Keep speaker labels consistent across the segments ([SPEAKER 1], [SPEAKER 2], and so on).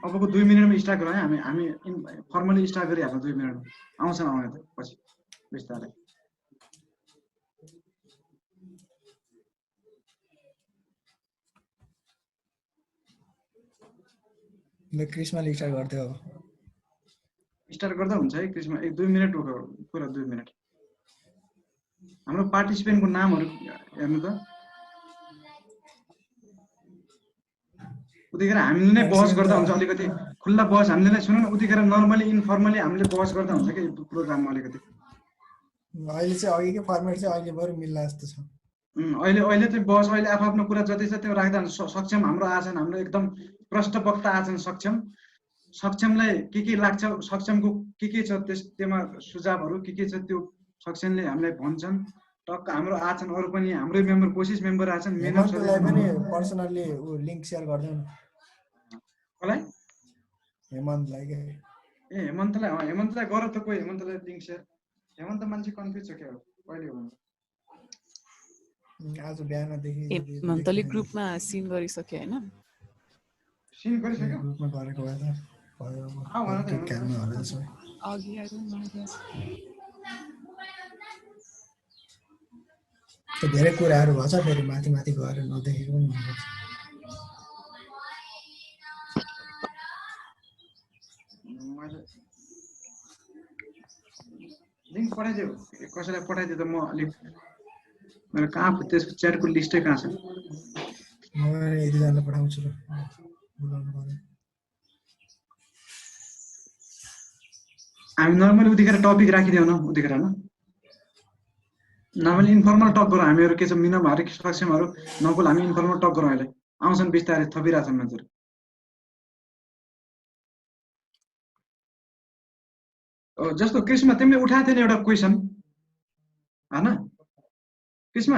[SPEAKER 1] अबको 2 मिनेटमा स्टार्ट गरौँ है हामी फर्मली स्टार्ट गरिहाल्छौँ 2 मिनेटमा आउँछ आउने त पछि बिस्तारै
[SPEAKER 2] ल क्रिस्माले स्टार्ट गर्दै अब
[SPEAKER 1] स्टार्ट गर्दा हुन्छ है क्रिस्मा 1-2 मिनेट पुरा 2 मिनेट हाम्रो पार्टिसिपेन्टको नामहरु हेर्नु त उतिखेर हामीले नै बहस गर्दा हुन्छ अलिकति खुल्ला बहस हामीले नै सुनौ न उतिखेर नर्मली इन्फर्मली हामीले बहस गर्दा हुन्छ के प्रोग्राममा अलिकति
[SPEAKER 2] अहिले चाहिँ अघिकै फर्मेट चाहिँ अहिले बरु मिल्ला जस्तो छ
[SPEAKER 1] अहिले चाहिँ बहस अहिले आफ्नो कुरा जति छ त्यो राख्दा सक्षम हाम्रो आछन् हाम्रो एकदम प्रष्ट वक्ता आछन् सक्षमलाई के लाग्छ सक्षमको के छ त्यसमा सुझावहरु के छ त्यो सक्षमले हामीलाई भन्छन् टक्क हाम्रो आछन् अरु पनि हाम्रै मेम्बर कोशिश मेम्बर आछन्
[SPEAKER 2] हेमन्तलाई पनि पर्सनली लिंक शेयर गर्दियौ न
[SPEAKER 1] कसलाई
[SPEAKER 2] हेमन्तलाई के
[SPEAKER 1] ए हेमन्तलाई गर त कोही हेमन्तलाई लिंक शेयर हेमन्त मान्छे कन्फ्युज छ के हो कहिले हो
[SPEAKER 2] आज बिहानदेखि
[SPEAKER 3] हेमन्तले ग्रुपमा सिन गरिसक्यो हैन
[SPEAKER 1] सिन गरिसक्यो
[SPEAKER 2] ग्रुपमा गरेको भए त भयो के काममा होला जसो
[SPEAKER 3] अघि आएर
[SPEAKER 2] धेरै कुराहरु भन्छ फेरि माथि माथि गएर नदेखेको पनि हुन्छ
[SPEAKER 1] लिंक पठाइदियो कसैलाई पठाइदियो त म अलिक मेरो कहाँ त्यसको च्याटको लिस्टै कहाँ छ
[SPEAKER 2] म यति जना पठाउँछु ल बोलाउनु पर्यो
[SPEAKER 1] हामी नर्मली उतिखेर टपिक राखिदेऊ न उतिखेर न नर्मली इन्फर्मल टक गरौँ हामीहरु के छ मिनमहरु सक्षमहरु नकुल हामी इन्फर्मल टक गरौँ अहिले आउँछन् बिस्तारै थपिराछन् मान्छेहरु जस्तो कृष्ण तिमीले उठाएको थियौ एउटा क्वेशन हैन कृष्ण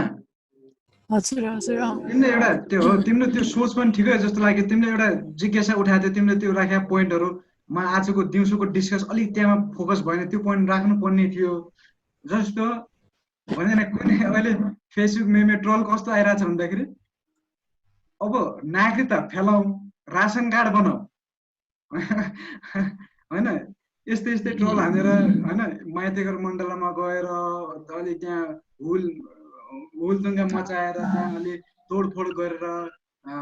[SPEAKER 3] हजुर हजुर
[SPEAKER 1] तिमीले एउटा त्यो हो तिम्रो त्यो सोच पनि ठिकै जस्तो लाग्यो तिमीले एउटा जिज्ञासा उठाएको थियौ तिमीले त्यो राखेको पोइन्टहरु म आजको दिउँसोको डिस्कस अलिक त्यहाँ फोकस भएन त्यो पोइन्ट राख्नु पर्ने थियो जस्तो भनेन कुनै अहिले फेसबुक मेमे ट्रोल कस्तो आइराछ भन्दाखेरि अब नागरिकता फैलाऊ राशन कार्ड बनाऊ हैन यस्तै ट्रोल हानेर हैन माइतीघर मण्डलमा गएर अलि त्यहाँ हुलदुङ्गा मचाएर त्यहाँ अलि तोडफोड गरेर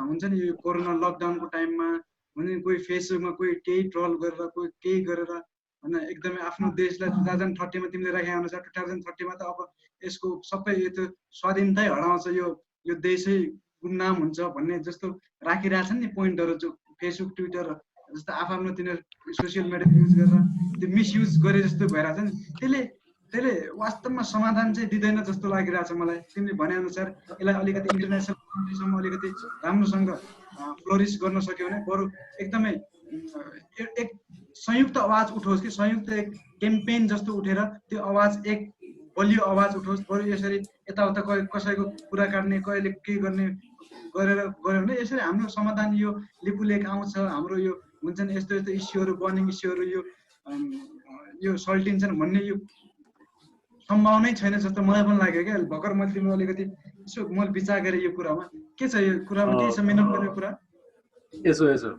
[SPEAKER 1] हुन्छ नि यो कोरोना लकडाउनको टाइममा भने कोही फेसबुकमा कोही केही ट्रोल गरेर कोही केही गरेर हैन एकदमै आफ्नो देशलाई 2030 मा तिमीले राखे अनुसार 2030 मा त अब यसको सबै यो स्वाधीनतै हराउँछ यो देशै गुमनाम हुन्छ भन्ने जस्तो राखिराछन् नि पोइन्टहरु जो फेसबुक ट्विटर जस्तो आफ्नो तिनीहरु सोशल मिडिया युज गरेर त्यो मिसयुज गरे जस्तो भइराछ नि त्यसले वास्तवमा समाधान चाहिँ दिदैन जस्तो लागिराछ मलाई तिमीले भने अनुसार यसलाई अलिकति इन्टरनेशनल कन्ट्रीसम्म अलिकति राम्रोसँग फ्लोरिश गर्न सक्यो भने बरु एकदमै एक संयुक्त आवाज उठोस् कि संयुक्त एक क्याम्पेन जस्तो उठेर त्यो आवाज एक बलियो आवाज उठोस् बरु यसरी यताउता कसैको कुरा काट्ने कहिले के गर्ने गरेर गयो भने यसरी हाम्रो समाधान यो लिपुलेख आउँछ हाम्रो यो हुन्छ नि यस्तो इस्युहरु बर्निङ इस्युहरु यो सल्टिन्छन् भन्ने यो सम्भावना छैन जस्तो मलाई पनि लाग्यो क्या भर्खर मैले तिम्रो अलिकति यसो मैले विचार गरेँ यो कुरामा के छ यो कुरामा के छ मिनट पर्ने कुरा
[SPEAKER 4] यसो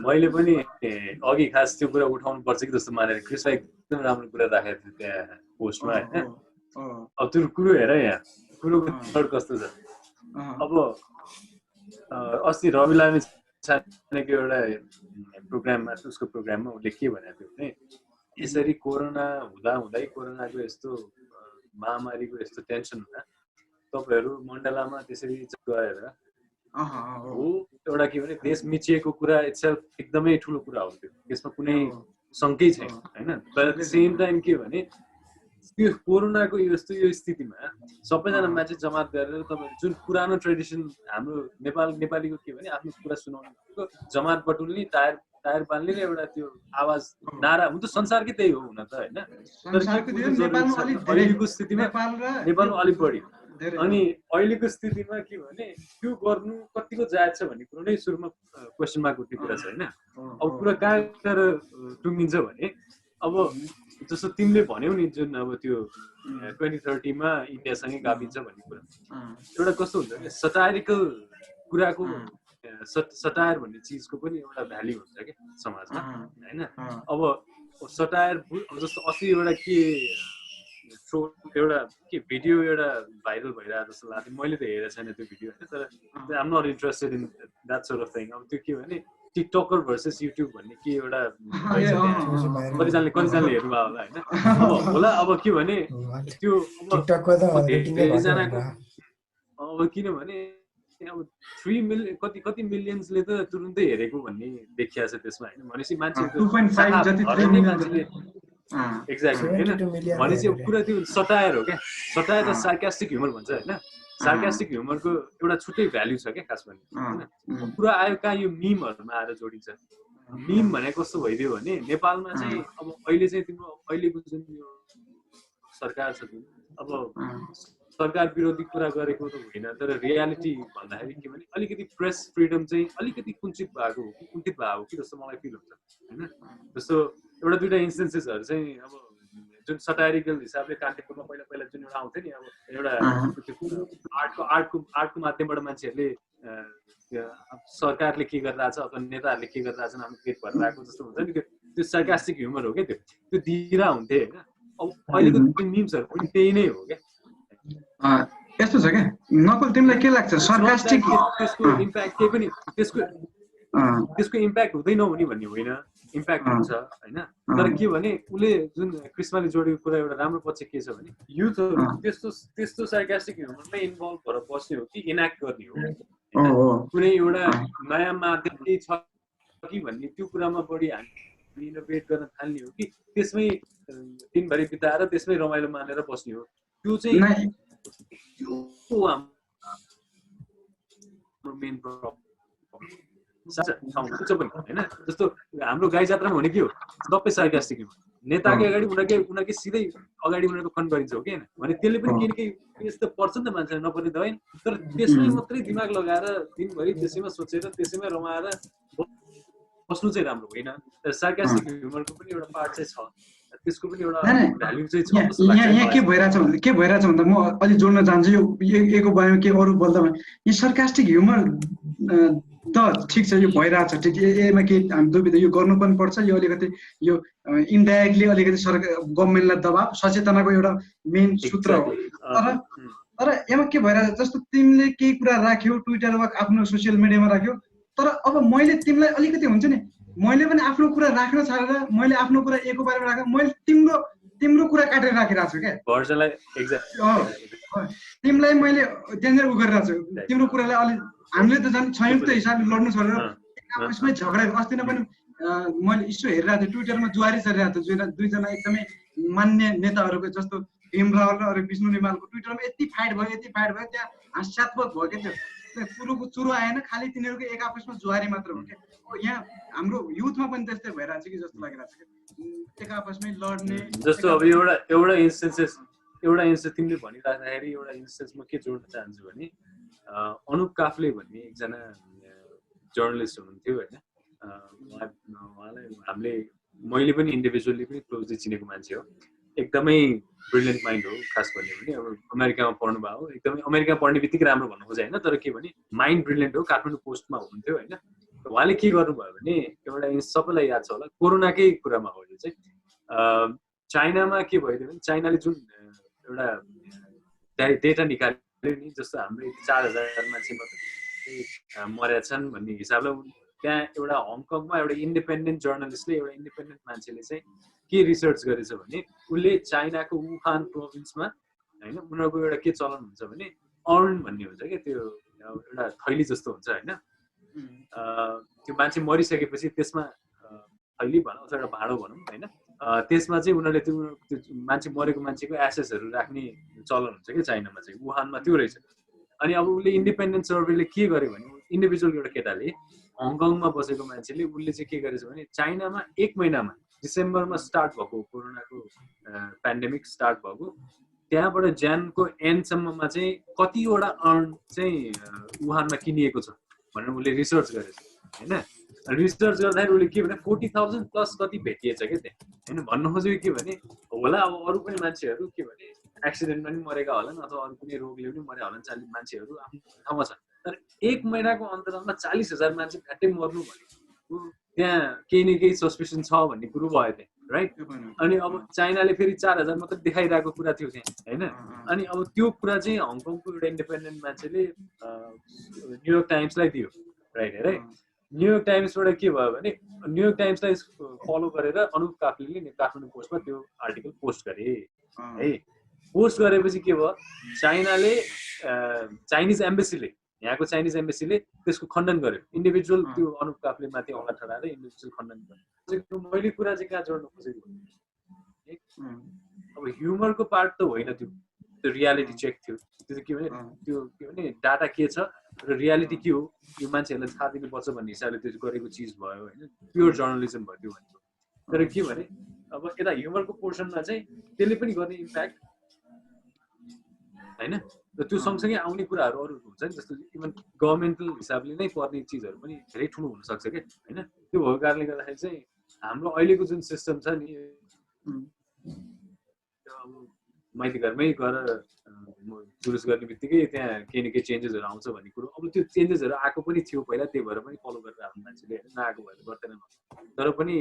[SPEAKER 4] मैले पनि अघि खास त्यो कुरा उठाउनु पर्छ कि जस्तो मानेर क्रिसलाई एकदम राम्रो कुरा राखेको थियो त्यहाँ पोस्टमा हैन अब त्यो कुरो हेर यहाँ कुरोको थर्ड कस्तो छ अब अस्ति रवि लामी छानेको एउटा प्रोग्राममा उसको प्रोग्राममा उसले के भनेको थियो भने यसरी कोरोना हुँदै कोरोनाको यस्तो महामारीको यस्तो टेन्सनमा तपाईहरु मण्डलामा त्यसरी गएर हो एउटा के भने देश मिचिएको कुरा इट्सेल्फ एकदमै ठुलो कुरा हो त्यसमा कुनै शंकै छैन हैन तर एट द सेम टाइम के भने यो कोरोनाको यो स्थितिमा सबैजना मान्छे जमात गरेर तपाईहरु जुन पुरानो ट्रेडिसन हाम्रो नेपालीको के भने आफ्नो कुरा सुनाउनुको जमात बटुल्ने टायर बाल्ने एउटा त्यो आवाज नारा हुन त संसारकै त्यही हो हुन त हैन तर अहिलेको स्थितिमा नेपालमा अलिक बढी अनि अहिलेको स्थितिमा के भने त्यो गर्नु कतिको जायज छ भन्ने कुरो नै सुरुमा क्वेशन मार्क उठ्ने कुरा छ हैन अब कुरा कहाँ गएर टुङ्गिन्छ भने अब जस्तो तिमीले भन्यौ नि जुन अब त्यो 2030 मा इन्डियासँगै गाभिन्छ भन्ने कुरा एउटा कस्तो हुन्छ भने सटारिकल कुराको सटायर भन्ने चिजको पनि एउटा भ्याल्यु हुन्छ क्या समाजमा होइन। अब सटायर जस्तो अस्ति एउटा के एउटा के भिडियो एउटा भाइरल भइरहेको जस्तो लाग्थ्यो, मैले त हेरेको छैन त्यो भिडियो होइन, तर I am not interested in that sort of thing. अब त्यो के भने टिकटकर भर्सेस युट्युब भन्ने के एउटा कतिजनाले हेर्नु भयो होला होइन। अब होला अब के भने त्यो धेरैजनाको अब किनभने अब 3 मिलियन कति मिलियन्सले त तुरुन्तै हेरेको भन्ने देखिया छ त्यसमा होइन। भनेपछि मान्छेले एक्ज्याक्टली होइन भनेपछि पुरा त्यो सटायर हो क्या। सटायर त सार्कास्टिक ह्युमर भन्छ होइन। सार्कास्टिक ह्युमरको एउटा छुट्टै भ्याल्यु छ क्या खास भने होइन। पुरा आयो कहाँ यो मिमहरूमा आएर जोडिन्छ। मिम भनेको कस्तो भइदियो भने नेपालमा चाहिँ अब अहिले चाहिँ तिम्रो अहिलेको जुन यो सरकार छ जुन अब सरकार विरोधी कुरा गरेको त होइन, तर रियालिटी भन्दाखेरि के भने अलिकति प्रेस फ्रिडम चाहिँ अलिकति कुञ्चित भएको हो कि कुण्ठित भएको हो कि जस्तो मलाई फिल हुन्छ होइन। जस्तो एउटा दुइटा इन्स्टेन्सेसहरू चाहिँ अब जुन सटायरिकल हिसाबले कान्तिपुरमा पहिला जुन एउटा आउँथ्यो नि, अब एउटा आर्टको माध्यमबाट मान्छेहरूले सरकारले के गरिरहेछ अथवा नेताहरूले के गरिरहेछन् हाम्रो पेट भएर आएको जस्तो हुन्छ नि, त्यो सार्कास्टिक ह्युमर हो क्या। त्यो दिइरा हुन्थे होइन। अब अहिलेको मिम्सहरू पनि त्यही नै हो क्या।
[SPEAKER 1] यस्तो छ क्या नकुल, तिमीलाई के लाग्छ सार्कास्टिक
[SPEAKER 4] त्यसको इम्प्याक्ट केही पनि त्यसको इम्प्याक्ट हुँदै नहुने भन्ने होइन, इम्प्याक्ट हुन्छ होइन। तर के भने उसले जुन क्रिस्माले जोडेको कुरा एउटा राम्रो पक्ष के छ भने युथहरू त्यस्तो सार्कास्टिक ह्युमरमै इन्भल्भ भएर बस्ने हो कि इन्याक्ट गर्ने हो, कुनै एउटा नयाँ माध्यम केही छ कि भन्ने त्यो कुरामा बढी हामी इनोभेट गर्न थाल्ने हो कि त्यसमै दिनभरि बिताएर त्यसमै रमाइलो मानेर बस्ने हो। त्यो चाहिँ मेन प्रब्लम होइन। जस्तो हाम्रो गाई जात्रामा हुने के हो सबै सार्कास्टिक ह्युमर। नेताकै अगाडि उनीहरूकै सिधै अगाडि उनीहरूको फन गरिन्छ हो कि होइन भने त्यसले पनि केही यस्तो पर्छ नि त मान्छेलाई नपर्ने त होइन। तर त्यसमै मात्रै दिमाग लगाएर दिनभरि त्यसैमा सोचेर त्यसैमा रमाएर बस्नु चाहिँ राम्रो होइन। तर सार्कास्टिक ह्युमरको पनि एउटा पार्ट चाहिँ छ, त्यसको पनि एउटा भ्याल्यु चाहिँ छ।
[SPEAKER 1] यहाँ के भइरहेछ भन्दा म अलि जोड्न चाहन्छु यो एको बारेमा के अरू बोल्दा यो सार्कास्टिक ह्युमर त ठिक छ, यो भइरहेछ ठिक, यसमा केही हामी दुविधा यो गर्नु पनि पर्छ। यो अलिकति यो इन्डाइरेक्टली अलिकति सरकार गभर्मेन्टलाई दबाब सचेतनाको एउटा मेन सूत्र हो। तर यसमा के भइरहेछ जस्तो तिमीले केही कुरा राख्यौ ट्विटर वा आफ्नो सोसियल मिडियामा राख्यौ, तर अब मैले तिमीलाई अलिकति हुन्छ नि मैले पनि आफ्नो कुरा राख्न छाडेर मैले आफ्नो कुरा एको बारेमा राखेँ, मैले तिम्रो कुरा काटेर राखिरहेको छु क्या। तिमीलाई मैले त्यहाँनिर उ गरिरहेको छु, तिम्रो कुरालाई अलि हामीले त झन् संयुक्त हिसाबले लड्नु छोडेर आपसमै झगडा। अस्ति नै पनि मैले इस्यु हेरिरहेको थिएँ ट्विटरमा जुवारी चलिरहेको थियो दुईजना एकदमै मान्य नेताहरूको जस्तो भीम रावल र विष्णु रिमालको ट्विटरमा यति फाइट भयो त्यहाँ हास्यात्मक भयो क्या। त्यो कुरोको चुरो आएन, खालि तिनीहरूको एक आपसमा जुवारी मात्र हो क्या। यहाँ हाम्रो युथमा पनि त्यस्तै भइरहेको छ कि जस्तो लागिरहेको छ कि एक आपसमै लड्ने।
[SPEAKER 4] जस्तो अब एउटा इन्स्टेन्स तिमीले भनिराख्दाखेरि एउटा इन्स्टेन्स म के जोड्न चाहन्छु भने अनुप काफ्ले भन्ने एकजना जर्नलिस्ट हुनुहुन्थ्यो होइन। उहाँलाई मैले पनि इन्डिभिजुअली पनि क्लोजली चिनेको मान्छे हो। एकदमै ब्रिलियन्ट माइन्ड हो। खास भन्यो भने अब अमेरिकामा पढ्नु भयो, एकदमै अमेरिकामा पढ्ने बित्तिकै राम्रो भन्नु खोजे होइन, तर के भने माइन्ड ब्रिलियन्ट हो। काठमाडौँ पोस्टमा हुनुहुन्थ्यो होइन। उहाँले के गर्नुभयो भने एउटा सबैलाई याद छ होला कोरोनाकै कुरामा हो यो चाहिँ। चाइनामा के भइदियो भने चाइनाले जुन एउटा डेटा निकाल्यो नि, जस्तो हाम्रो 4000 मान्छे मात्रै मरेका छन् भन्ने हिसाबले त्यहाँ एउटा हङकङमा एउटा इन्डिपेन्डेन्ट जर्नलिस्टले एउटा इन्डिपेन्डेन्ट मान्छेले चाहिँ के रिसर्च गरेछ भने उसले चाइनाको वुहान प्रोभिन्समा होइन उनीहरूको एउटा के चलन हुन्छ भने अर्न भन्ने हुन्छ क्या, त्यो एउटा थैली जस्तो हुन्छ होइन। त्यो मान्छे मरिसकेपछि त्यसमा थैली भनौँ अथवा एउटा भाँडो भनौँ होइन, त्यसमा चाहिँ उनीहरूले त्यो मान्छे मरेको मान्छेको एसेसहरू राख्ने चलन हुन्छ क्या चाइनामा चाहिँ, वुहानमा त्यो रहेछ। अनि अब उसले इन्डिपेन्डेन्ट सर्वेले के गर्यो भने इन्डिभिजुअल एउटा केटाले हङकङमा बसेको मान्छेले उसले चाहिँ के गरेछ भने चाइनामा 1 महिनामा डिसेम्बरमा स्टार्ट भएको कोरोनाको पेन्डेमिक स्टार्ट भएको त्यहाँबाट ज्यानको एन्डसम्ममा चाहिँ कतिवटा अर्न चाहिँ वुहानमा किनिएको छ भनेर उसले रिसर्च गरेछ होइन। रिसर्च गर्दाखेरि उसले के भने 40,000 प्लस कति भेटिएछ क्या त्यहाँ होइन। भन्नु खोजेको के भने होला अब अरू पनि मान्छेहरू के भने एक्सिडेन्टमा पनि मरेका होलान् अथवा अरू कुनै रोगले पनि मरेका होलान् मान्छेहरू आफ्नो ठाउँमा छन्, तर 1 महिनाको अन्तरालमा 40,000 मान्छे फ्याट्टै मर्नु भनेको त्यहाँ केही न केही सस्पेसन छ भन्ने कुरो भयो त्यहाँ, राइट? अनि अब चाइनाले फेरि 4,000 मात्रै देखाइरहेको कुरा थियो त्यहाँ, होइन? अनि अब त्यो कुरा चाहिँ हङकङको एउटा इन्डिपेन्डेन्ट मान्छेले न्युयोर्क टाइम्सलाई दियो, राइट? है, न्युयोर्क टाइम्सबाट के भयो भने न्युयोर्क टाइम्सलाई फलो गरेर अनुप काफ्लेले काठमाडौँ पोस्टमा त्यो आर्टिकल पोस्ट गरे है। पोस्ट गरेपछि के भयो, चाइनिज एम्बेसीले, यहाँको चाइनिज एम्बेसीले त्यसको खण्डन गर्यो। इन्डिभिजुअल त्यो अनुप काफ्ले माथि औँला ठडाएर इन्डिभिजुअल खण्डन गर्यो। मैले कुरा चाहिँ कहाँ जोड्नु खोजेको, अब ह्युमरको पार्ट त होइन, त्यो रियालिटी चेक थियो। त्यो के भने डाटा के छ र रियालिटी के हो यो मान्छेहरूलाई थाहा दिनुपर्छ भन्ने हिसाबले त्यो गरेको चिज भयो, होइन? प्योर जर्नलिजम भयो त्यो भनेको। तर के भने अब यता ह्युमरको पोर्सनमा चाहिँ त्यसले पनि गर्ने इम्प्याक्ट, होइन? र त्यो सँगसँगै आउने कुराहरू अरू हुन्छ नि, जस्तो इभन गभर्मेन्टल हिसाबले नै पर्ने चिजहरू पनि धेरै ठुलो हुनसक्छ क्या, होइन? त्यो भएको कारणले गर्दाखेरि चाहिँ हाम्रो अहिलेको जुन सिस्टम छ नि, अब माइती घरमै गएर जुलुस गर्ने बित्तिकै त्यहाँ केही न केही चेन्जेसहरू आउँछ भन्ने कुरो, अब त्यो चेन्जेसहरू आएको पनि थियो पहिला, त्यही भएर पनि फलो गरेर आफ्नो मान्छेले नआएको भएर गर्दैन। तर पनि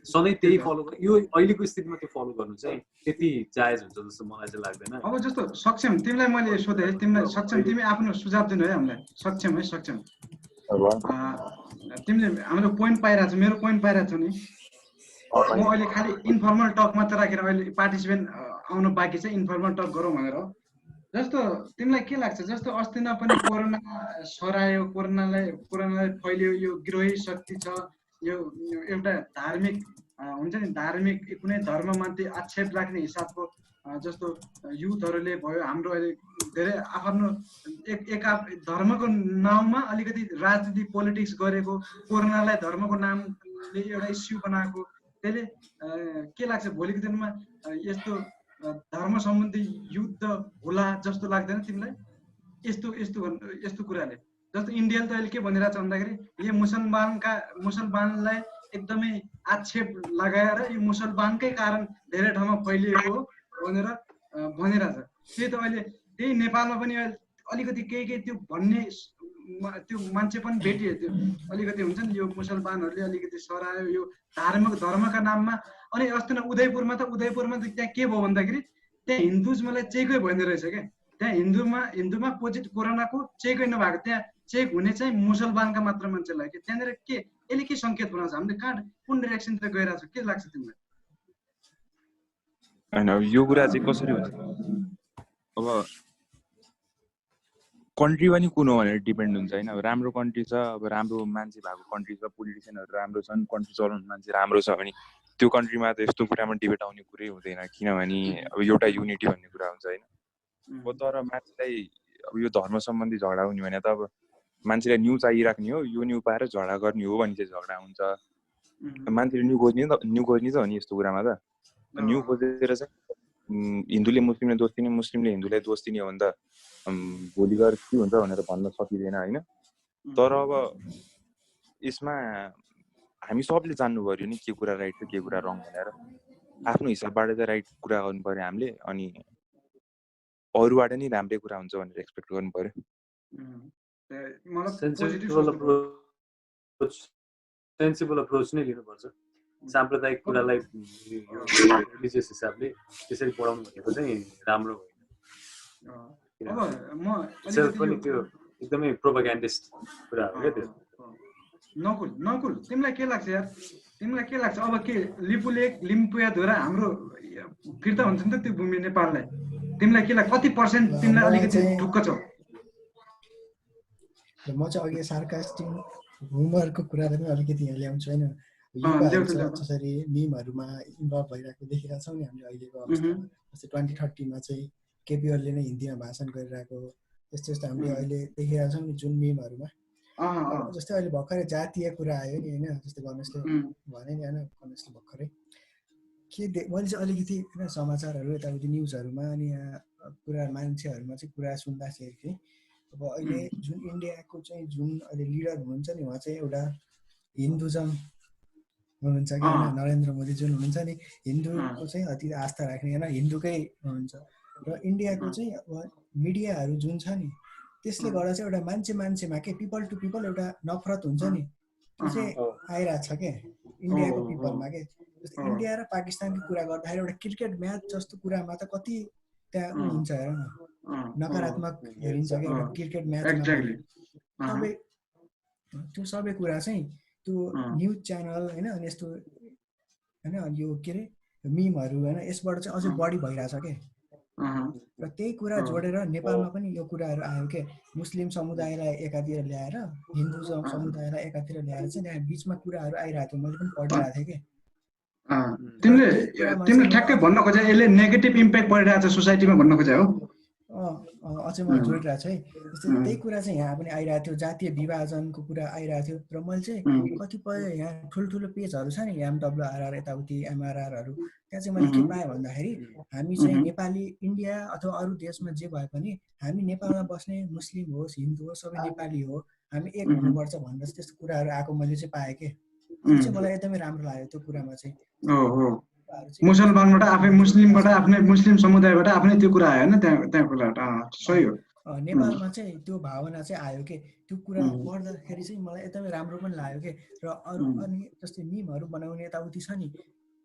[SPEAKER 4] सधैँ त्यही फलो यो अहिलेको स्थितिमा त्यो फलो गर्नु चाहिँ त्यति जायज हुन्छ जस्तो मलाई चाहिँ लाग्दैन।
[SPEAKER 1] अब जस्तो सक्षम तिमीलाई मैले सोधेँ, तिमीलाई सक्षम तिमी आफ्नो सुझाव दिनु है हामीलाई। सक्षम है, सक्षम तिमीले हाम्रो पोइन्ट पाइरहेको छ, मेरो पोइन्ट पाइरहेको छ नि। म अहिले खालि इन्फर्मल टक मात्र राखेर अहिले पार्टिसिपेन्ट आउनु बाँकी छ, इन्फर्मल टक गरौँ भनेर। जस्तो तिमीलाई के लाग्छ, जस्तो अस्ति नै पनि कोरोना सरायो, कोरोनालाई फैलियो, यो गिरोही शक्ति छ, यो एउटा धार्मिक हुन्छ नि, धार्मिक कुनै धर्ममाथि आक्षेप लाग्ने हिसाबको जस्तो युथहरूले भयो, हाम्रो अहिले धेरै आफ्नो एक धर्मको नाउँमा अलिकति राजनीति पोलिटिक्स गरेको, कोरोनालाई धर्मको नामले एउटा इस्यु बनाएको, त्यसले के लाग्छ भोलिको दिनमा यस्तो धर्म सम्बन्धी युद्ध होला जस्तो लाग्दैन तिमीलाई? यस्तो कुराले जस्तो इन्डियाले त अहिले के भनिरहेछ भन्दाखेरि यो मुसलमानलाई एकदमै आक्षेप लगाएर यो मुसलमानकै कारण धेरै ठाउँमा फैलिएको भनेर भनिरहेछ। त्यही त अहिले त्यही नेपालमा पनि अलिकति केही त्यो भन्ने त्यो मान्छे पनि भेटियो, त्यो अलिकति हुन्छ नि, यो मुसलमानहरूले अलिकति सरायो यो धर्मका नाममा। अनि अस्ति नै उदयपुरमा त त्यहाँ के भयो भन्दाखेरि त्यहाँ हिन्दुजमलाई चेकै भइँदो रहेछ क्या। त्यहाँ हिन्दूमा पोजिटिभ कोरोनाको चेकै नभएको, त्यहाँ चेक हुने चाहिँ मुसलमानका मात्र मान्छेलाई कि त्यहाँनिर के यसले के सङ्केत बनाउँछ, हामीले कहाँ कुन डिरेक्सनतिर गइरहेको छ, के लाग्छ तिमीलाई?
[SPEAKER 5] होइन यो कुरा चाहिँ कसरी हुन्छ, अब कन्ट्री पनि कुन हो भनेर डिपेन्ड हुन्छ, होइन? अब राम्रो कन्ट्री छ, अब राम्रो मान्छे भएको कन्ट्री छ, पोलिटिसियनहरू राम्रो छन्, कन्ट्री चलाउने मान्छे राम्रो छ भने त्यो कन्ट्रीमा त यस्तो कुरामा डिबेट आउने कुरै हुँदैन, किनभने अब एउटा युनिटी भन्ने कुरा हुन्छ, होइन? अब तर मान्छेलाई अब यो धर्म सम्बन्धी झगडा हुने भने त अब मान्छेलाई न्यु चाहिराख्ने हो, यो न्यु पाएर झगडा गर्ने हो भने चाहिँ झगडा हुन्छ। मान्छेले न्यु खोज्ने त हो नि यस्तो कुरामा त। न्यु खोजेर चाहिँ हिन्दूले मुस्लिमलाई दोष दिने, मुस्लिमले हिन्दूलाई दोष दिने हो भने त भोलि गएर के हुन्छ भनेर भन्न सकिँदैन, होइन? तर अब यसमा हामी सबले जान्नु पर्यो नि के कुरा राइट छ के कुरा रङ भनेर। आफ्नो हिसाबबाट चाहिँ राइट कुरा गर्नु पर्यो हामीले, अनि अरूबाट नि राम्रै कुरा हुन्छ भनेर एक्सपेक्ट गर्नु पर्यो।
[SPEAKER 4] सेन्सिबल अप्रोच नै लिनुपर्छ। साम्प्रदायिक कुरालाई रिलिजियस हिसाबले त्यसरी पढाउनु भनेको चाहिँ राम्रो होइन। सेल्फ पनि त्यो एकदमै प्रोपागेन्डिस्ट कुरा हो क्या त्यो।
[SPEAKER 1] नकुल तिमीलाई के लाग्छ यार, तिमीलाई के लाग्छ अब के लिम्पुयाद्वारा हाम्रो फिर्ता हुन्छ नि त त्यो भूमि नेपाललाई? तिमीलाई के लाग्छ, कति पर्सेन्ट तिमीलाई अलिकति ढुक्क छ?
[SPEAKER 2] म चाहिँ अघि सार्कास्टिक ह्युमरको कुरा पनि अलिकति यहाँ ल्याउँछु, होइन? जसरी मिमहरूमा इन्भल्भ भइरहेको देखिरहेको छौँ नि हामीले अहिलेको अवस्थामा। जस्तै 2030मा चाहिँ केपी ओलीले नै हिन्दीमा भाषण गरिरहेको यस्तो हामीले अहिले देखिरहेको छौँ नि जुन मिमहरूमा। जस्तै अहिले भर्खरै जातीय कुरा आयो नि, होइन? जस्तै गणेशले भने नि, होइन? गणेशले भर्खरै मैले चाहिँ अलिकति होइन समाचारहरू यताउति न्युजहरूमा अनि यहाँ कुरा मान्छेहरूमा चाहिँ कुरा सुन्दाखेरि चाहिँ अब अहिले जुन इन्डियाको चाहिँ जुन अहिले लिडर हुनुहुन्छ नि उहाँ चाहिँ एउटा हिन्दुजम हुनुहुन्छ कि होइन? नरेन्द्र मोदी जुन हुनुहुन्छ नि हिन्दूको चाहिँ अति आस्था राख्ने, होइन? हिन्दूकै हुनुहुन्छ। र इन्डियाको चाहिँ अब मिडियाहरू जुन छ नि त्यसले गर्दा चाहिँ एउटा मान्छेमा के पिपल टु पिपल एउटा नफरत हुन्छ नि त्यो चाहिँ आइरहेको छ के इन्डियाको पिपलमा के जस्तै इन्डिया र पाकिस्तानको कुरा गर्दाखेरि एउटा क्रिकेट म्याच जस्तो कुरामा त कति त्यहाँ हुन्छ हेर न नकारात्मक हेरिन्छ क्या एउटा क्रिकेट म्याचमा त्यो सबै कुरा चाहिँ त्यो न्युज च्यानल होइन अनि यस्तो होइन यो के अरे मिमहरू होइन यसबाट चाहिँ अझै बढी भइरहेछ के र त्यही कुरा जोडेर नेपालमा पनि यो कुराहरू आयो के मुस्लिम समुदायलाई एकातिर ल्याएर हिन्दू समुदायलाई एकातिर ल्याएर चाहिँ त्यहाँ बिचमा कुराहरू आइरहेको थियो मैले पनि पढिरहेको थिएँ कि
[SPEAKER 1] तिमीले ठ्याक्कै भन्न खोजे यसले नेगेटिभ इम्प्याक्ट परिरहेको छ सोसाइटीमा भन्न खोजे हो
[SPEAKER 2] अझै मैले जोडिरहेको छु है जस्तै त्यही कुरा चाहिँ यहाँ पनि आइरहेको थियो जातीय विभाजनको कुरा आइरहेको थियो र मैले चाहिँ कतिपय यहाँ ठुल्ठुलो पेजहरू छ नि MWRR यताउति MRRहरू त्यहाँ चाहिँ मैले के पाएँ भन्दाखेरि हामी चाहिँ नेपाली इन्डिया अथवा अरू देशमा जे भए पनि हामी नेपालमा बस्ने मुस्लिम होस् हिन्दू होस् सबै नेपाली हो हामी एक हुनुपर्छ भनेर त्यस्तो कुराहरू आएको मैले चाहिँ पाएँ के त्यो चाहिँ मलाई एकदमै राम्रो लाग्यो त्यो कुरामा चाहिँ
[SPEAKER 1] मुसलमानबाट आफै मुस्लिमबाट आफ्नै मुस्लिम समुदायबाट आफ्नै त्यो कुरा आयो होइन त्यहाँ कुराबाट सही हो
[SPEAKER 2] नेपालमा चाहिँ त्यो भावना चाहिँ आयो के त्यो कुरा पढ्दाखेरि चाहिँ मलाई एकदमै राम्रो पनि लाग्यो के र अरू अनि जस्तै मिमहरू बनाउने यताउति छ नि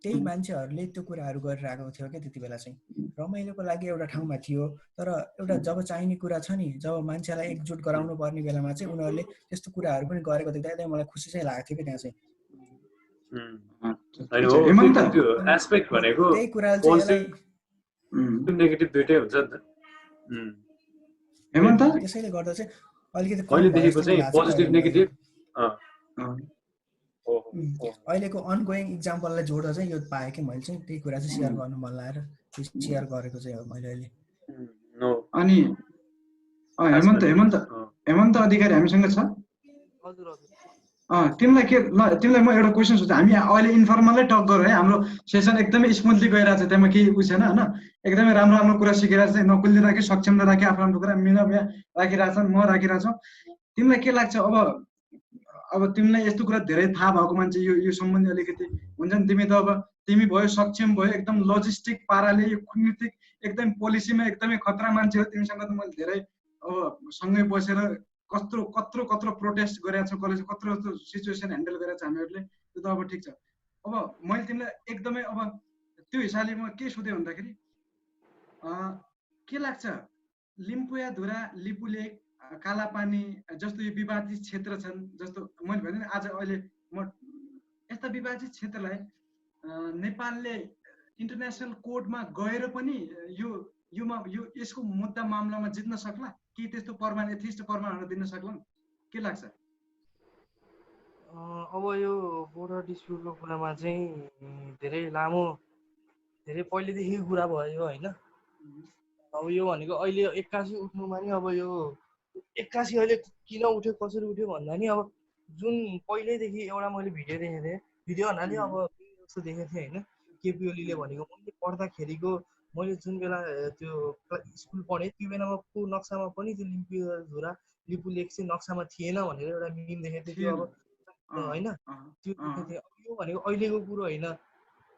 [SPEAKER 2] त्यही मान्छेहरूले त्यो कुराहरू गरिरहेको थियो क्या त्यति बेला चाहिँ रमाइलोको लागि एउटा ठाउँमा थियो तर एउटा जब चाहिने कुरा छ नि जब मान्छेलाई एकजुट गराउनु पर्ने बेलामा चाहिँ उनीहरूले त्यस्तो कुराहरू पनि गरेको देख्दा एकदमै मलाई खुसी चाहिँ लागेको थियो कि त्यहाँ चाहिँ
[SPEAKER 4] त्यो एस्पेक्ट भनेको
[SPEAKER 2] त्यही कुराले चाहिँ
[SPEAKER 4] नेगेटिभ दुईटै हुन्छ नि
[SPEAKER 1] त
[SPEAKER 2] त्यसैले गर्दा चाहिँ अलिकति
[SPEAKER 4] कहिले देखेको चाहिँ पोजिटिभ नेगेटिभ
[SPEAKER 2] अहिलेको अनगोइङ इक्जाम्पललाई जोड्दा चाहिँ यो पाएँ कि मैले चाहिँ त्यही कुरा चाहिँ सेयर गर्नु मन लागेर सेयर गरेको चाहिँ हो मैले अहिले
[SPEAKER 1] अनि हेमन्त अधिकारी हामीसँग छ तिमीलाई म एउटा क्वेसन सोध्छु हामी अहिले इन्फर्मलै टक गरौँ है हाम्रो सेसन एकदमै स्मुथली गइरहेको छ त्यहाँ केही उयो छैन होइन एकदमै राम्रो राम्रो कुरा सिकिरहेको छ नकुलले राख्यो सक्षमले राख्यो आफ्नो राम्रो कुरा मिनव यहाँ राखिरहेछ म राखिरहेको छु तिमीलाई के लाग्छ अब तिमीलाई यस्तो कुरा धेरै थाहा भएको मान्छे यो सम्बन्धी अलिकति हुन्छ नि तिमी भयो सक्षम भयो एकदम लजिस्टिक पाराले यो कूटनीतिक एकदम पोलिसीमा एकदमै खतरा मान्छे हो तिमीसँग त मैले धेरै अब सँगै बसेर कत्रो प्रोटेस्ट गरेका छौँ कलेज कत्रो सिचुएसन ह्यान्डल गरेका छ हामीहरूले त्यो त अब ठिक छ अब मैले तिमीलाई एकदमै अब त्यो हिसाबले म के सोधेँ भन्दाखेरि के लाग्छ लिम्पुयाधुरा लिपुलेक कालापानी जस्तो यो विवादित क्षेत्र छन् जस्तो मैले भने नि आज अहिले म यस्ता विवादित क्षेत्रलाई नेपालले इन्टरनेसनल कोर्टमा गएर पनि यो यसको मुद्दा मामलामा जित्न सक्ला कि त्यस्तो यथेष्ट प्रमाणहरू दिन सक्लान् के लाग्छ
[SPEAKER 6] अब यो बोर्डर डिस्प्युटको कुरामा चाहिँ धेरै लामो धेरै पहिलेदेखि कुरा भयो होइन अब यो भनेको अहिले एक्कासी उठ्नुमा नि अब यो एक्कासी अहिले किन उठ्यो कसरी उठ्यो भन्दा नि अब जुन पहिल्यैदेखि एउटा मैले भिडियो देखेको थिएँ भिडियो भन्नाले अब जस्तो देखेको थिएँ होइन केपी ओलीले भनेको मैले पढ्दाखेरिको मैले जुन बेला त्यो स्कुल पढेँ त्यो बेलामा को नक्सामा पनि त्यो लिम्पुयाधुरा लिपुलेक चाहिँ नक्सामा थिएन भनेर एउटा मिम देखेको थिएँ त्यो अब होइन त्यो देखेको थिएँ अब यो भनेको अहिलेको कुरो होइन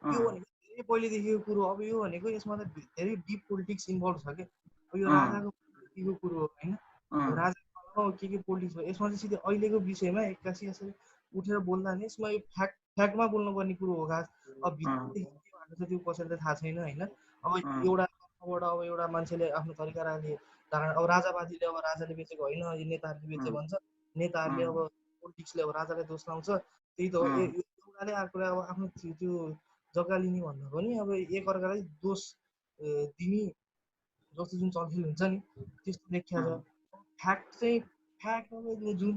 [SPEAKER 6] त्यो भनेको धेरै पहिलेदेखिको कुरो अब यो भनेको यसमा त धेरै डिप पोलिटिक्स इन्भल्भ छ क्या यो राजाको कुरो हो होइन राजाको के पोलिटिक्स हो यसमा चाहिँ सिधै अहिलेको विषयमा एक्कासी यसरी उठेर बोल्दा नि यसमा यो फ्याक्टमा बोल्नुपर्ने कुरो हो खास अब भित्रदेखि के भएको छ त्यो कसैले त थाहा छैन होइन अब एउटा मान्छेले आफ्नो तरिकाले अब राजावादीले अब राजाले बेचेको होइन यो नेताहरूले बेचे भन्छ नेताहरूले अब पोलिटिक्सले अब राजालाई दोष लाउँछ त्यही त हो एउटाले अर्कोले अब आफ्नो त्यो जग्गा लिने भन्दा पनि अब एकअर्कालाई दोष दिने जस्तो जुन चलखेल हुन्छ नि त्यस्तो देखिया छ फ्याक्ट अब जुन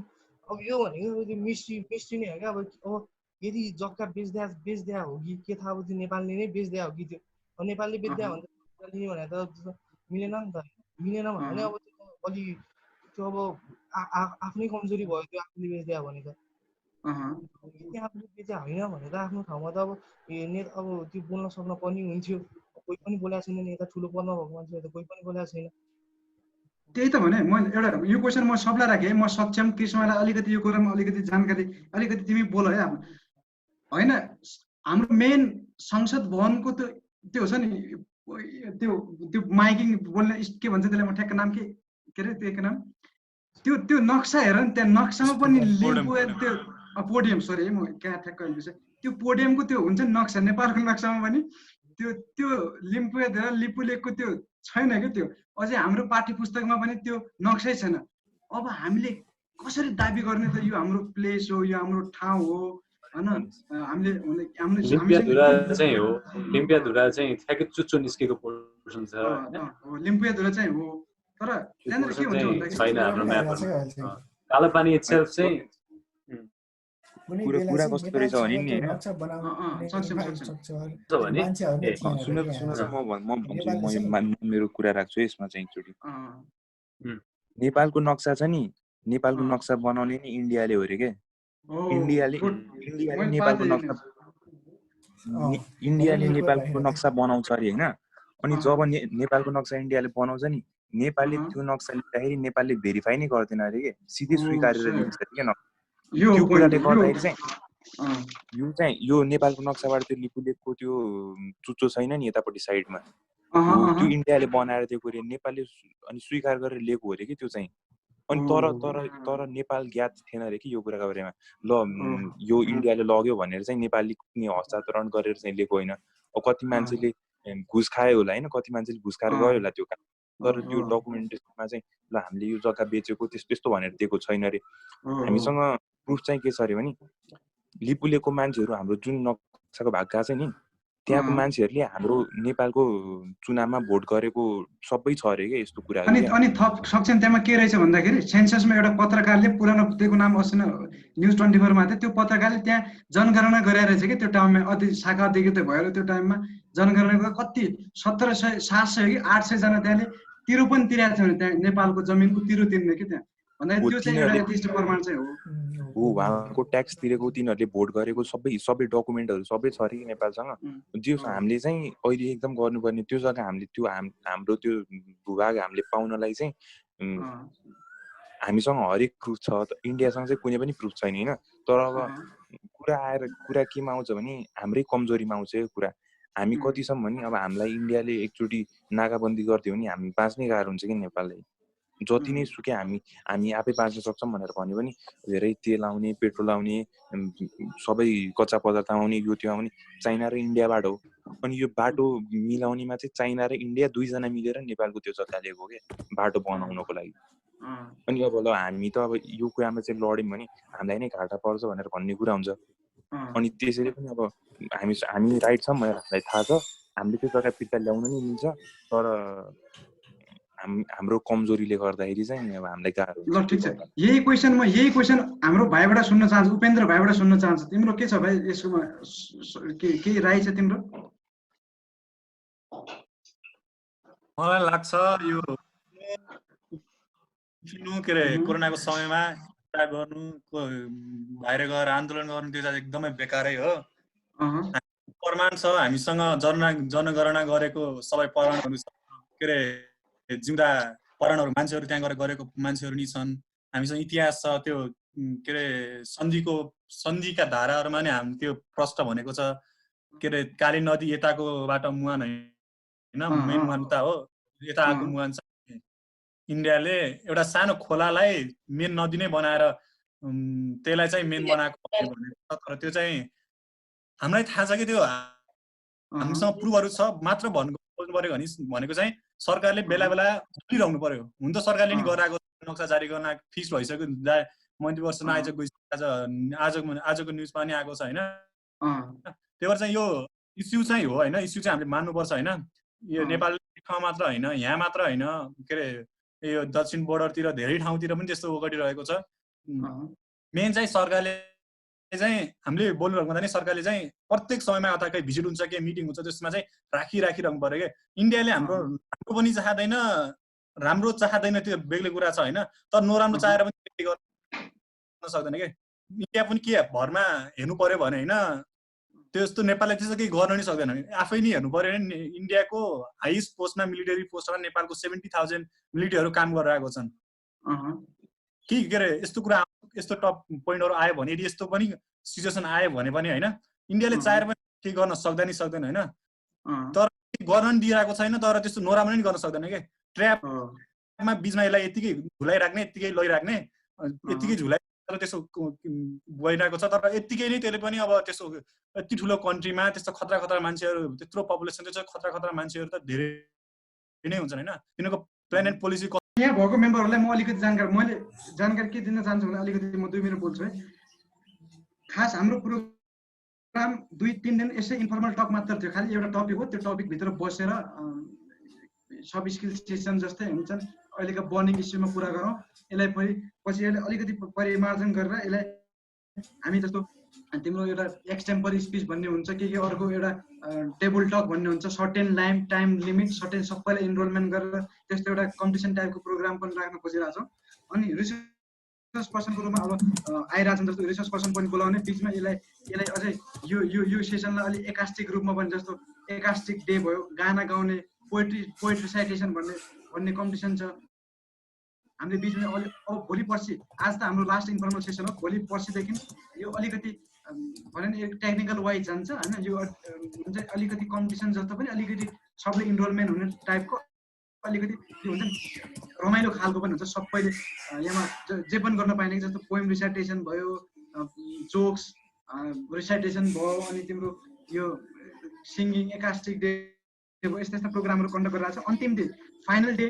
[SPEAKER 6] अब यो भनेको त्यो मिस्ट्री नै हो क्या अब यदि जग्गा बेच्दा हो कि के थाहा अब त्यो नेपालले नै बेच्दा हो कि त्यो अब नेपालले बेच्दा हो भने लिने भने त मिलेन नि त मिलेन भने अब त्यो अलि त्यो अब आफ्नै कमजोरी भयो त्यो आफूले बेच्दा भने त आफूले बेच्दा होइन भने त आफ्नो ठाउँमा त अब अब त्यो बोल्न सक्न पनि हुन्थ्यो कोही पनि बोलेको छैन नेता ठुलो पदमा भएको मान्छे त कोही पनि बोलेको छैन
[SPEAKER 1] त्यही त भने म एउटा यो क्वेसन म सबलाई राखेँ म सक्षम कृष्णलाई अलिकति यो कुरामा अलिकति जानकारी अलिकति तिमी बोल है होइन हाम्रो मेन संसद भवनको त्यो छ नि त्यो माइकिङ बोल्ने के भन्छ त्यसलाई म ठ्याक्क नाम के अरे त्यो नाम त्यो नक्सा हेर नि, त्यहाँ नक्सामा पनि लिम्पुवे त्यो पोडियम, सरी म कहाँ ठ्याक्क अहिले त्यो पोडियमको त्यो हुन्छ नि नक्सा, नेपालको नक्सामा पनि त्यो लिम्पुवे र लिपुलेकको त्यो छैन क्या त्यो। अझै हाम्रो पाठ्य पुस्तकमा पनि त्यो नक्सै छैन। अब हामीले कसरी दाबी गर्ने त यो हाम्रो प्लेस हो, यो हाम्रो ठाउँ हो हैन? हामीले
[SPEAKER 4] लिम्पियाधुरा चाहिँ हो, लिम्पियाधुरा चाहिँ ठ्याक्कै चुच्चो निस्केको पोर्सन छ हैन?
[SPEAKER 1] लिम्पियाधुरा चाहिँ हो, तर त्यहाँनिर के हुन्छ भन्दाखेरि
[SPEAKER 4] छैन हाम्रो म्यापमा। कालोपानी इटसेल्फ चाहिँ
[SPEAKER 5] कुरा कस्तो रहेछ भने नि हैन, सुन म मेरो कुरा राख्छु यसमा चाहिँ एकचोटि। नेपालको नक्सा छ नि, नेपालको नक्सा बनाउने नि इन्डियाले हो रे के। इन्डियाले नेपालको नक्सा, इन्डियाले नेपालको नक्सा बनाउँछ अरे हैन। अनि जब नेपालको नक्सा इन्डियाले बनाउँछ नि, नेपालले त्यो नक्सा लिँदाखेरि नेपालले भेरिफाई नै गर्दैन अरे के, सिधै स्वीकारेर लिन्छ अरे के। त्यो कुराले गर्दाखेरि चाहिँ यो नेपालको नक्साबाट त्यो लिपुलेकको त्यो चुच्चो छैन नि यतापट्टि साइडमा, त्यो इन्डियाले बनाएर दिएको अरे, नेपालले अनि स्वीकार गरेर लिएको हो अरे कि त्यो चाहिँ। अनि तर नेपाल ज्ञात थिएन अरे कि यो कुराको बारेमा। ल यो इन्डियाले लग्यो भनेर चाहिँ नेपालले हस्तान्तरण गरेर चाहिँ लिएको होइन। कति मान्छेले घुस खायो होला होइन, कति मान्छेले घुस खाएर गयो होला त्यो काम, तर त्यो डकुमेन्टेसनमा चाहिँ ल हामीले यो जग्गा बेचेको त्यस्तो भनेर दिएको छैन अरे। हामीसँग प्रुफ चाहिँ के छ अरे भने लिपुलेको मान्छेहरू हाम्रो जुन नक्साको भाग गएको छ नि, त्यहाँको मान्छेहरूले हाम्रो नेपालको चुनावमा भोट गरेको सबै छ अरे के यस्तो कुरा।
[SPEAKER 1] अनि थप सक्छन् त्यहाँमा के रहेछ भन्दाखेरि सेन्ससमा एउटा पत्रकारले पुरानो दिएको नाम अस्ति न्युज 24 मा थियो, त्यो पत्रकारले त्यहाँ जनगणना गराएर रहेछ कि त्यो टाइममा अति शाखा अधिकृत भएर त्यो टाइममा जनगणना कति 1700 700 कि 800 जना त्यहाँले तिरो पनि तिरेको थियो त्यहाँ नेपालको जमिनको तिरो तिर्ने कि त्यहाँ भन्दाखेरि त्यो चाहिँ एउटा यथेष्ट प्रमाण चाहिँ
[SPEAKER 5] हो। उहाँको ट्याक्स तिरेको, तिनीहरूले भोट गरेको सबै डकुमेन्टहरू सबै छ अरे नेपालसँग। जो हामीले चाहिँ अहिले एकदम गर्नुपर्ने त्यो जग्गा हामीले त्यो हाम्रो त्यो भूभाग हामीले पाउनलाई चाहिँ हामीसँग हरेक प्रुफ छ, इन्डियासँग चाहिँ कुनै पनि प्रुफ छैन होइन। तर अब कुरा केमा आउँछ भने हाम्रै कमजोरीमा आउँछ यो कुरा। हामी कतिसम्म भने अब हामीलाई इन्डियाले एकचोटि नाकाबन्दी गरिदियो भने हामी बाँच्नै गाह्रो हुन्छ कि नेपाललाई। जति नै सुके हामी आफै बाँच्न सक्छौँ भनेर भन्यो भने धेरै तेल आउने, पेट्रोल आउने, सबै कच्चा पदार्थ आउने, यो त्यो आउने चाइना र इन्डियाबाट हो। अनि यो बाटो मिलाउनेमा चाहिँ चाइना र इन्डिया दुईजना मिलेर नेपालको त्यो जग्गा लिएको के बाटो बनाउनको लागि। अनि अब ल हामी त अब यो कुरामा चाहिँ लड्यौँ भने हामीलाई नै घाटा पर्छ भनेर भन्ने कुरा हुन्छ। अनि त्यसैले पनि अब हामी राइट छौँ भनेर हामीलाई थाहा छ, हामीले त्यो जग्गा फिर्ता ल्याउन नै मिल्छ। तर हाम्रो कमजोरीले गर्दाखेरि चाहिँ अब हामीलाई गाह्रो हुन्छ।
[SPEAKER 1] ल ठिक छ, यही क्वेसन हाम्रो भाइबाट सुन्न चाहन्छु, उपेन्द्र भाइबाट सुन्न चाहन्छु। तिम्रो के छ भाइ यसकोमा, के राय छ तिम्रो?
[SPEAKER 7] मलाई लाग्छ यो के अरे कोरोनाको समयमा गर्नु, बाहिर गएर आन्दोलन गर्नु त्यो चाहिँ एकदमै बेकारै हो। प्रमाण छ हामीसँग, जनगणना गरेको सबै प्रमाणहरू छ, के अरे जिउँदा प्रमाणहरू मान्छेहरू त्यहाँ गएर गरेको मान्छेहरू नि छन्। हामीसँग इतिहास छ, त्यो के अरे सन्धिका धाराहरूमा नै हामी त्यो प्रश्न भनेको छ, के अरे काली नदी यताकोबाट मुहान होइन, मेन मुहान उता हो, यता आएको मुहान छ। इन्डियाले एउटा सानो खोलालाई मेन नदी नै बनाएर त्यसलाई चाहिँ मेन बनाएको भनेको, तर त्यो चाहिँ हामीलाई थाहा छ कि त्यो हामीसँग प्रुफहरू छ। मात्र भन्नु पर्यो भनेको चाहिँ सरकारले बेला बेला बोलिरहनु पर्यो। हुन त सरकारले नि गराएको नक्सा जारी गर्न फिक्स भइसक्यो, मन्त्री वर्ष नआएछ, आजको न्युजमा पनि आएको छ होइन। त्यही भएर चाहिँ यो इस्यु चाहिँ हो होइन, इस्यु चाहिँ हामीले मान्नुपर्छ होइन। यो नेपाल ठाउँ मात्र होइन, यहाँ मात्र होइन, के अरे यो दक्षिण बोर्डरतिर धेरै ठाउँतिर पनि त्यस्तो ओगटिरहेको छ। मेन चाहिँ सरकारले चाहिँ हामीले बोलिरहेको भन्दा नि सरकारले चाहिँ प्रत्येक समयमा अथवा कहीँ भिजिट हुन्छ, केही मिटिङ हुन्छ, त्यसमा चाहिँ राखिरहनु पर्यो क्या। इन्डियाले हाम्रो पनि चाहँदैन, राम्रो चाहँदैन, त्यो बेग्लै कुरा छ होइन। तर नराम्रो चाहेर पनि गर्न सक्दैन क्या। इन्डिया पनि के भरमा हेर्नु पर्यो भने होइन, त्यस्तो नेपालले त्यस्तो केही गर्न नि सक्दैन, आफै नि हेर्नु पर्यो नि। इन्डियाको हाइएस्ट पोस्टमा, मिलिटरी पोस्टमा नेपालको 70,000 मिलिटरीहरू काम गरिरहेको छन्। के अरे यस्तो कुरा, यस्तो टप पोइन्टहरू आयो भने, यदि यस्तो पनि सिचुएसन आयो भने पनि होइन, इन्डियाले चाहेर पनि केही गर्न सक्दैन होइन। तर गर्न नि दिइरहेको छैन, तर त्यस्तो नराम्रो नि गर्न सक्दैन क्या। ट्र्याप ग्यापमा बिचमा यसलाई यतिकै झुलाइराख्ने यतिकै लैराख्ने यतिकै झुलाइ तर त्यसो भइरहेको छ। तर यतिकै नै त्यसले पनि अब त्यसो यति ठुलो कन्ट्रीमा त्यस्तो खतरा मान्छेहरू त्यत्रो पपुलेसन चाहिँ खतरा मान्छेहरू त धेरै नै हुन्छन् हैन। तिनीहरूको प्लान एन्ड पोलिसी
[SPEAKER 1] यहाँ भएको मेम्बरहरूलाई म अलिकति मैले जानकारी के दिन चाहन्छु भने अलिकति म 2 मिनेट बोल्छु है। खास हाम्रो प्रोग्राम 2-3 दिन यसै इन्फर्मल टक मात्र थियो, खालि एउटा टपिक हो, त्यो टपिक भित्र बसेर सब स्किल सेसन जस्तै हुन्छन् अहिलेको बर्निङ इस्युमा कुरा गरौँ। यसलाई पछि अलिकति परिमार्जन गरेर यसलाई हामी जस्तो तिम्रो एउटा एक्सटेम्पर स्पिच भन्ने हुन्छ के अर्को एउटा टेबल टक भन्ने हुन्छ, सर्टेन टाइम लिमिट सर्टेन सबैलाई इनरोलमेन्ट गरेर त्यस्तो एउटा कम्पिटिसन टाइपको प्रोग्राम पनि राख्न खोजिरहेको छौँ। अनि रिसर्च पर्सनको रूपमा अब आइरहेछन् जस्तो रिसर्च पर्सन पनि बोलाउने बिचमा यसलाई अझै यो सेसनलाई अलिक एकास्टिक रूपमा पनि जस्तो एकास्टिक डे भयो, गाना गाउने पोएट्री साइटेसन भन्ने कम्पिटिसन छ हामीले बिचमा। अब भोलि पर्सि आज त हाम्रो लास्ट इन्फर्मल सेसन हो, भोलि पर्सिदेखि यो अलिकति भने नि टेक्निकल वाइज जान्छ हैन। यो हुन्छ अलिकति कम्पिटिसन जस्तो पनि अलिकति सबले इनरोलमेन्ट हुने टाइपको अलिकति के हुन्छ नि रमाइलो खालको पनि हुन्छ। सबैले यहाँ जे पनि गर्न पाइने जस्तो पोएम रिसाइटेसन भयो, जोक्स रिसाइटेसन भयो, अनि तिम्रो यो सिङ्गिङ एकास्टिक डे यस्ता प्रोग्रामहरू कन्डक्ट गरिरहेको छ। अन्तिम day final day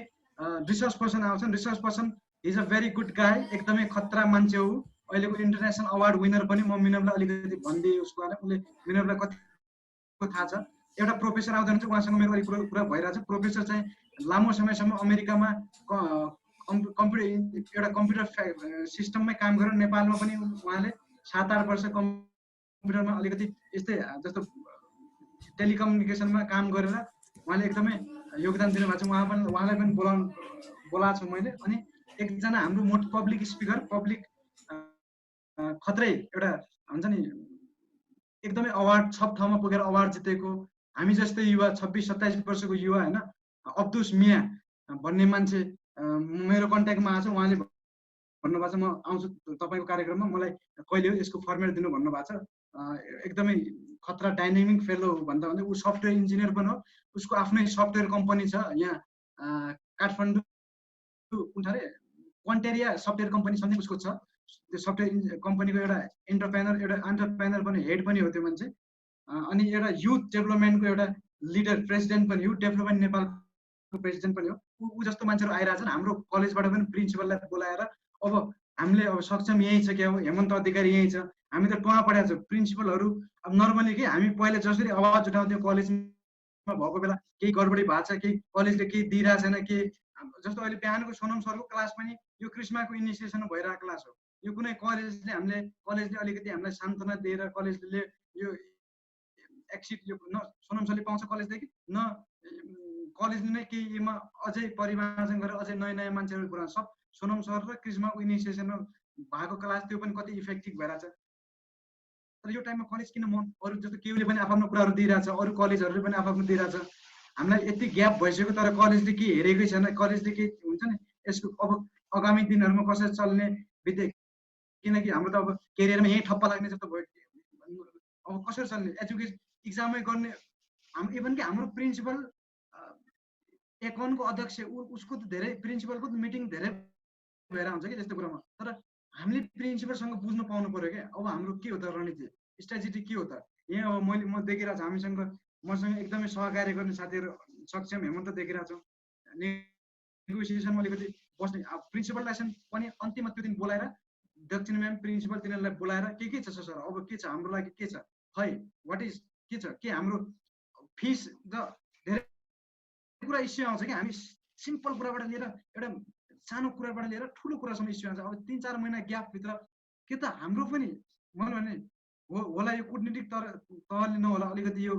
[SPEAKER 1] research person आउँछन्। Research person is a very good guy, एकदमै खतरा मान्छे हो, अहिलेको इन्टरनेसनल अवार्ड विनर पनि। म मिनमलाई अलिकति भनिदिएँ उसको बारेमा, उसले मिनमलाई कतिको थाहा छ। एउटा प्रोफेसर आउँदैन चाहिँ उहाँसँग मेरो अलिक कुरा भइरहेको छ। प्रोफेसर चाहिँ लामो समयसम्म अमेरिकामा कम्प्युटर सिस्टममै काम गरेर नेपालमा पनि उहाँले 7-8 वर्ष कम्प्युटरमा अलिकति यस्तै जस्तो टेलिकम्युनिकेसनमा काम गरेर उहाँले एकदमै योगदान दिनुभएको छ। उहाँलाई पनि बोलाएको छु मैले। अनि एकजना हाम्रो मोस्ट पब्लिक स्पिकर, पब्लिक खत्रै एउटा हुन्छ नि एकदमै अवार्ड सब ठाउँमा पुगेर अवार्ड जितेको हामी जस्तै युवा 26-27 वर्षको युवा हैन, अब्दुस मिया भन्ने मान्छे मेरो कन्ट्याक्टमा आएको छ। उहाँले भन्नुभएको छ म आउँछु तपाईँको कार्यक्रममा, मलाई कहिले हो यसको फर्मेट दिनु भन्नुभएको छ। एकदमै खतरा डाइनामिक फेलो भन्दा भन्दै ऊ सफ्टवेयर इन्जिनियर पनि हो, उसको आफ्नै सफ्टवेयर कम्पनी छ यहाँ काठमाडौँ कुन रे क्वान्टेरिया सफ्टवेयर कम्पनी सम्झिनु उसको छ। त्यो सफ्टवेयर कम्पनीको एउटा एन्टरप्रेनर पनि हेड पनि हो त्यो मान्छे। अनि एउटा युथ डेभलपमेन्टको एउटा लिडर प्रेसिडेन्ट पनि, युथ डेभलपमेन्ट नेपालको प्रेसिडेन्ट पनि हो। ऊ जस्तो मान्छेहरू आइरहेछन्। हाम्रो कलेजबाट पनि प्रिन्सिपललाई बोलाएर अब हामीले अब सक्षम यहीँ छ क्या हो, हेमन्त अधिकारी यहीँ छ, हामी त टुवा पढाएको छ प्रिन्सिपलहरू। अब नर्मली के हामी पहिला जसरी आवाज उठाउँथ्यौँ कलेजमा भएको बेला केही गडबडी भएको छ, केही कलेजले केही दिइरहेको छैन, के जस्तो अहिले बिहानको सोनम सरको क्लास पनि यो क्रिस्माको इनिसिएसन भइरहेको क्लास हो। यो कुनै कलेजले अलिकति हामीलाई सान्त्वना दिएर कलेजले यो एक्सिट यो न सोनम सरले पाउँछ कलेजदेखि न कलेजले नै केहीमा अझै परिमार्जन गरेर अझै नयाँ मान्छेहरू पुरा सब सोनम सर र क्रिस्माको इनिसिएसनमा भएको क्लास त्यो पनि कति इफेक्टिभ भइरहेछ। तर यो टाइममा कलेज किन अरू जस्तो केहीले पनि आफ्नो कुराहरू दिइरहेछ, अरू कलेजहरूले पनि आफ्नो दिइरहेछ। हामीलाई यति ग्याप भइसक्यो तर कलेजले के हेरेकै छैन, कलेजले के हुन्छ नि यसको अब आगामी दिनहरूमा कसरी चल्ने बित्दै, किनकि हाम्रो त अब केरियरमा यहीँ ठप्पा लाग्ने जस्तो भयो। अब कसरी चल्ने एजुकेसन इक्जामै गर्ने इभन कि हाम्रो प्रिन्सिपल एकाउन्टको अध्यक्ष उसको त धेरै प्रिन्सिपलको मिटिङ धेरै भएर हुन्छ कि त्यस्तो कुरामा। तर हामीले प्रिन्सिपलसँग बुझ्नु पाउनु पर्यो क्या। अब हाम्रो के हो त रणनीति स्ट्राटेजी के हो त यहाँ। अब म देखिरहेको छु हामीसँग मसँग एकदमै सहकार्य गर्ने साथीहरू सक्षम हेमन्त देखिरहेको छौँ। नेगोसिएसनमा अलिकति बस्ने प्रिन्सिपललाई पनि अन्तिममा त्यो दिन बोलाएर दक्षिण म्याम प्रिन्सिपल तिनीहरूलाई बोलाएर के छ सर अब के छ हाम्रो लागि के छ खै वाट इज के छ के हाम्रो फिस र धेरै कुरा इस्यु आउँछ कि हामी सिम्पल कुराबाट लिएर एउटा सानो कुराबाट लिएर ठुलो कुरासम्म इस्यु आउँछ। अब 3-4 महिना ग्यापभित्र के त हाम्रो पनि मैले भने होला यो कुटनीतिक तहले नहोला, अलिकति यो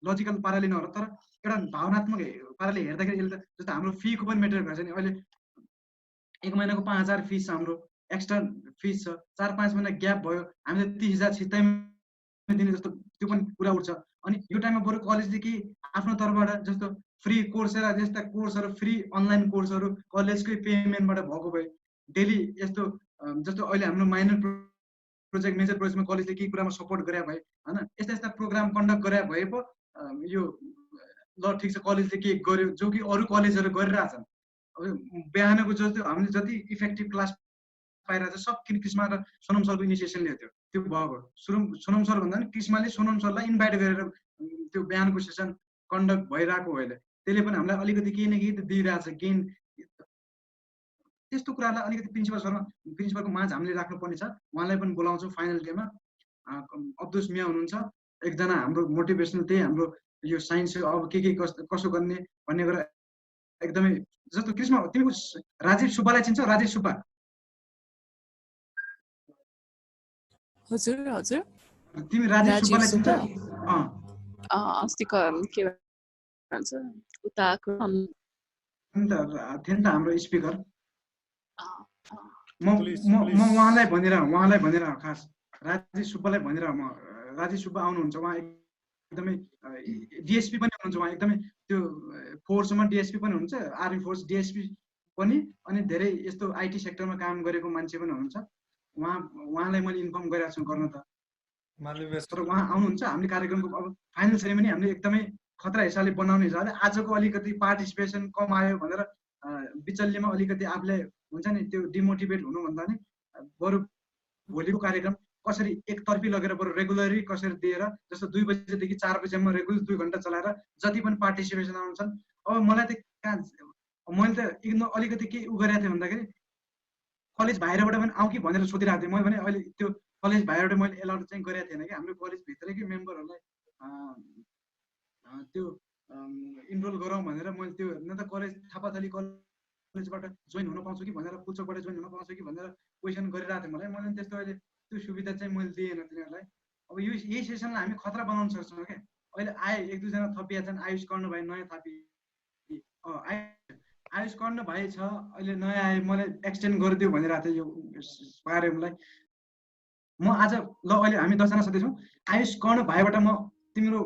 [SPEAKER 1] लजिकल पाराले नहोला, तर एउटा भावनात्मक पाराले हेर्दाखेरि यसले त जस्तो हाम्रो फीको पनि मेटर गर्छ नि। अहिले 1 महिनाको 5000 फिस छ, हाम्रो एक्स्ट्रा फिस छ, 4-5 महिना ग्याप भयो, हामीले 30,000 छिट्टैमा दिने जस्तो त्यो पनि कुरा उठ्छ। अनि यो टाइममा बरु कलेजले कि आफ्नो तर्फबाट जस्तो फ्री कोर्सेरा जस्ता कोर्सहरू फ्री अनलाइन कोर्सहरू कलेजकै पेमेन्टबाट भएको भए डेली यस्तो जस्तो अहिले हाम्रो माइनर प्रोजेक्ट मेजर प्रोजेक्टमा कलेजले केही कुरामा सपोर्ट गरे भए हैन, यस्ता प्रोग्राम कन्डक्ट गरे भए पो यो ल ठिक छ कलेजले के गर्यो जो कि अरू कलेजहरू गरिरहेछन्। बिहानको जस्तो हामीले जति इफेक्टिभ क्लास पाइरहेको छ सब क्रिस्मा र सोनम सरको इनिसिएसनले थियो त्यो भएको। सोनम सर भन्दा पनि क्रिस्माले सोनम सरलाई इन्भाइट गरेर त्यो बिहानको सेसन कन्डक्ट भइरहेको हो अहिले, त्यसले पनि हामीलाई अलिकति केही न केही त दिइरहेछ गेन। त्यस्तो कुरालाई अलिकति प्रिन्सिपलको माझ हामीले राख्नुपर्ने छ। उहाँलाई पनि बोलाउँछौँ फाइनल डेमा। अब्दुस मिया हुनुहुन्छ एकजना हाम्रो मोटिभेसनल, त्यही हाम्रो यो साइन्स अब के कसो गर्ने भन्ने कुरा एकदमै जस्तो क्रिस्मा तिमीको राजीव सुब्बालाई चिन्छौ? राजीव सुब्बा
[SPEAKER 3] हजुर हजुर
[SPEAKER 1] तिमी राजीव सुब्बालाई चिन्छौ?
[SPEAKER 3] अस्तिको के भन्छ उता आएको
[SPEAKER 1] थियो नि त हाम्रो स्पिकर। म उहाँलाई भनिरह खास राजीव सुब्बालाई भनिरह। म राजीव सुब्बा आउनुहुन्छ, उहाँ एकदमै डिएसपी पनि हुनुहुन्छ, उहाँ एकदमै त्यो फोर्समा डिएसपी पनि हुनुहुन्छ, आर्मी फोर्स डिएसपी पनि, अनि धेरै यस्तो आइटी सेक्टरमा काम गरेको मान्छे पनि हुनुहुन्छ। उहाँलाई मैले इन्फर्म गरिरहेको छु गर्न त, तर उहाँ आउनुहुन्छ। हामीले कार्यक्रमको अब फाइनल सेरेमनी हामीले एकदमै खतरा हिसाबले बनाउने हिसाबले आजको अलिकति पार्टिसिपेसन कम आयो भनेर बिचल्लीमा अलिकति आफूले हुन्छ नि त्यो डिमोटिभेट हुनुभन्दा नि बरु भोलिको कार्यक्रम कसरी एकतर्फी लगेर बरु रेगुलरी कसरी दिएर, जस्तो 2 बजेदेखि 4 बजेसम्म रेगुलर 2 घन्टा चलाएर जति पनि पार्टिसिपेसन आउँछन्। अब मलाई त मैले त एकदम अलिकति के उ गरेको थिएँ भन्दाखेरि कलेज बाहिरबाट पनि आउँ कि भनेर सोधिरहेको थिएँ मैले भने। अहिले त्यो कलेज बाहिरबाट मैले एलाउड चाहिँ गरेको थिएन कि हाम्रो कलेजभित्रकै मेम्बरहरूलाई त्यो इनरोल गरौँ भनेर मैले त्यो न त कलेज थापाथली कलेजबाट जोइन हुन पाउँछु कि भनेर, पुल्चोकबाट जोइन हुन पाउँछु कि भनेर क्वेसन गरिरहेको थिएँ मलाई। मैले त्यस्तो अहिले त्यो सुविधा चाहिँ मैले दिएन तिनीहरूलाई। अब यही सेसनलाई हामी खतरा बनाउन सक्छौँ क्या। अहिले आए 1-2 जना थपिया छन्, आयुष कर्ण भाइ नयाँ थपी, आयुष कर्ण भाइ छ अहिले नयाँ आए, मलाई एक्सटेन्ड गरिदियो भनिरहेको थियो यो कार्यक्रमलाई। म आज ल अहिले हामी 10 जना सदस्य छौँ, आयुष कर्ण भाइबाट म तिम्रो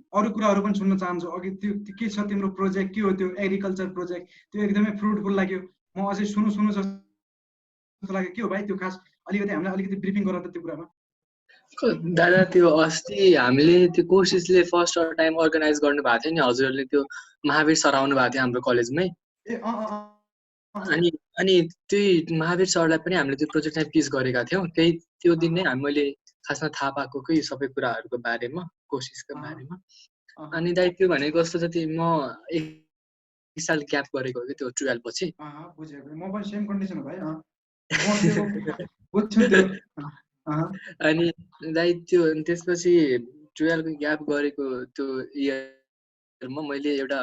[SPEAKER 1] अरू कुराहरू पनि सुन्न चाहन्छु। अघि त्यो के छ तिम्रो प्रोजेक्ट, के हो त्यो एग्रिकल्चर प्रोजेक्ट, त्यो एकदमै फ्रुटफुल लाग्यो। म अझै सुनु जस्तो लाग्यो। के हो भाइ त्यो खास अलिकति हामीलाई अलिकति ब्रिफिङ गर त त्यो कुरामा।
[SPEAKER 8] दादा त्यो अस्ति हामीले त्यो कोर्सेसले फर्स्ट टाइम अर्गनाइज गर्नु भएको थियो नि, हजुरहरूले त्यो महावीर सर आउनु भएको थियो हाम्रो कलेजमै। अनि त्यही महावीर सरलाई पनि हामीले त्यो प्रोजेक्ट चाहिँ पिच गरेका थियौँ। त्यो दिन नै मैले खासमा थाहा पाएको कि सबै कुराहरूको बारेमा, कोर्सेसको बारेमा। अनि दाइ त्यो भनेको कस्तो छ, त्यो म 1 साल ग्याप गरेको हो कि त्यो 12 पछि।
[SPEAKER 1] म पनि सेम कन्डिसन हो भाइ।
[SPEAKER 8] अनि दाइ त्यो त्यसपछि 12 को ग्याप गरेको त्यो इयरमा मैले एउटा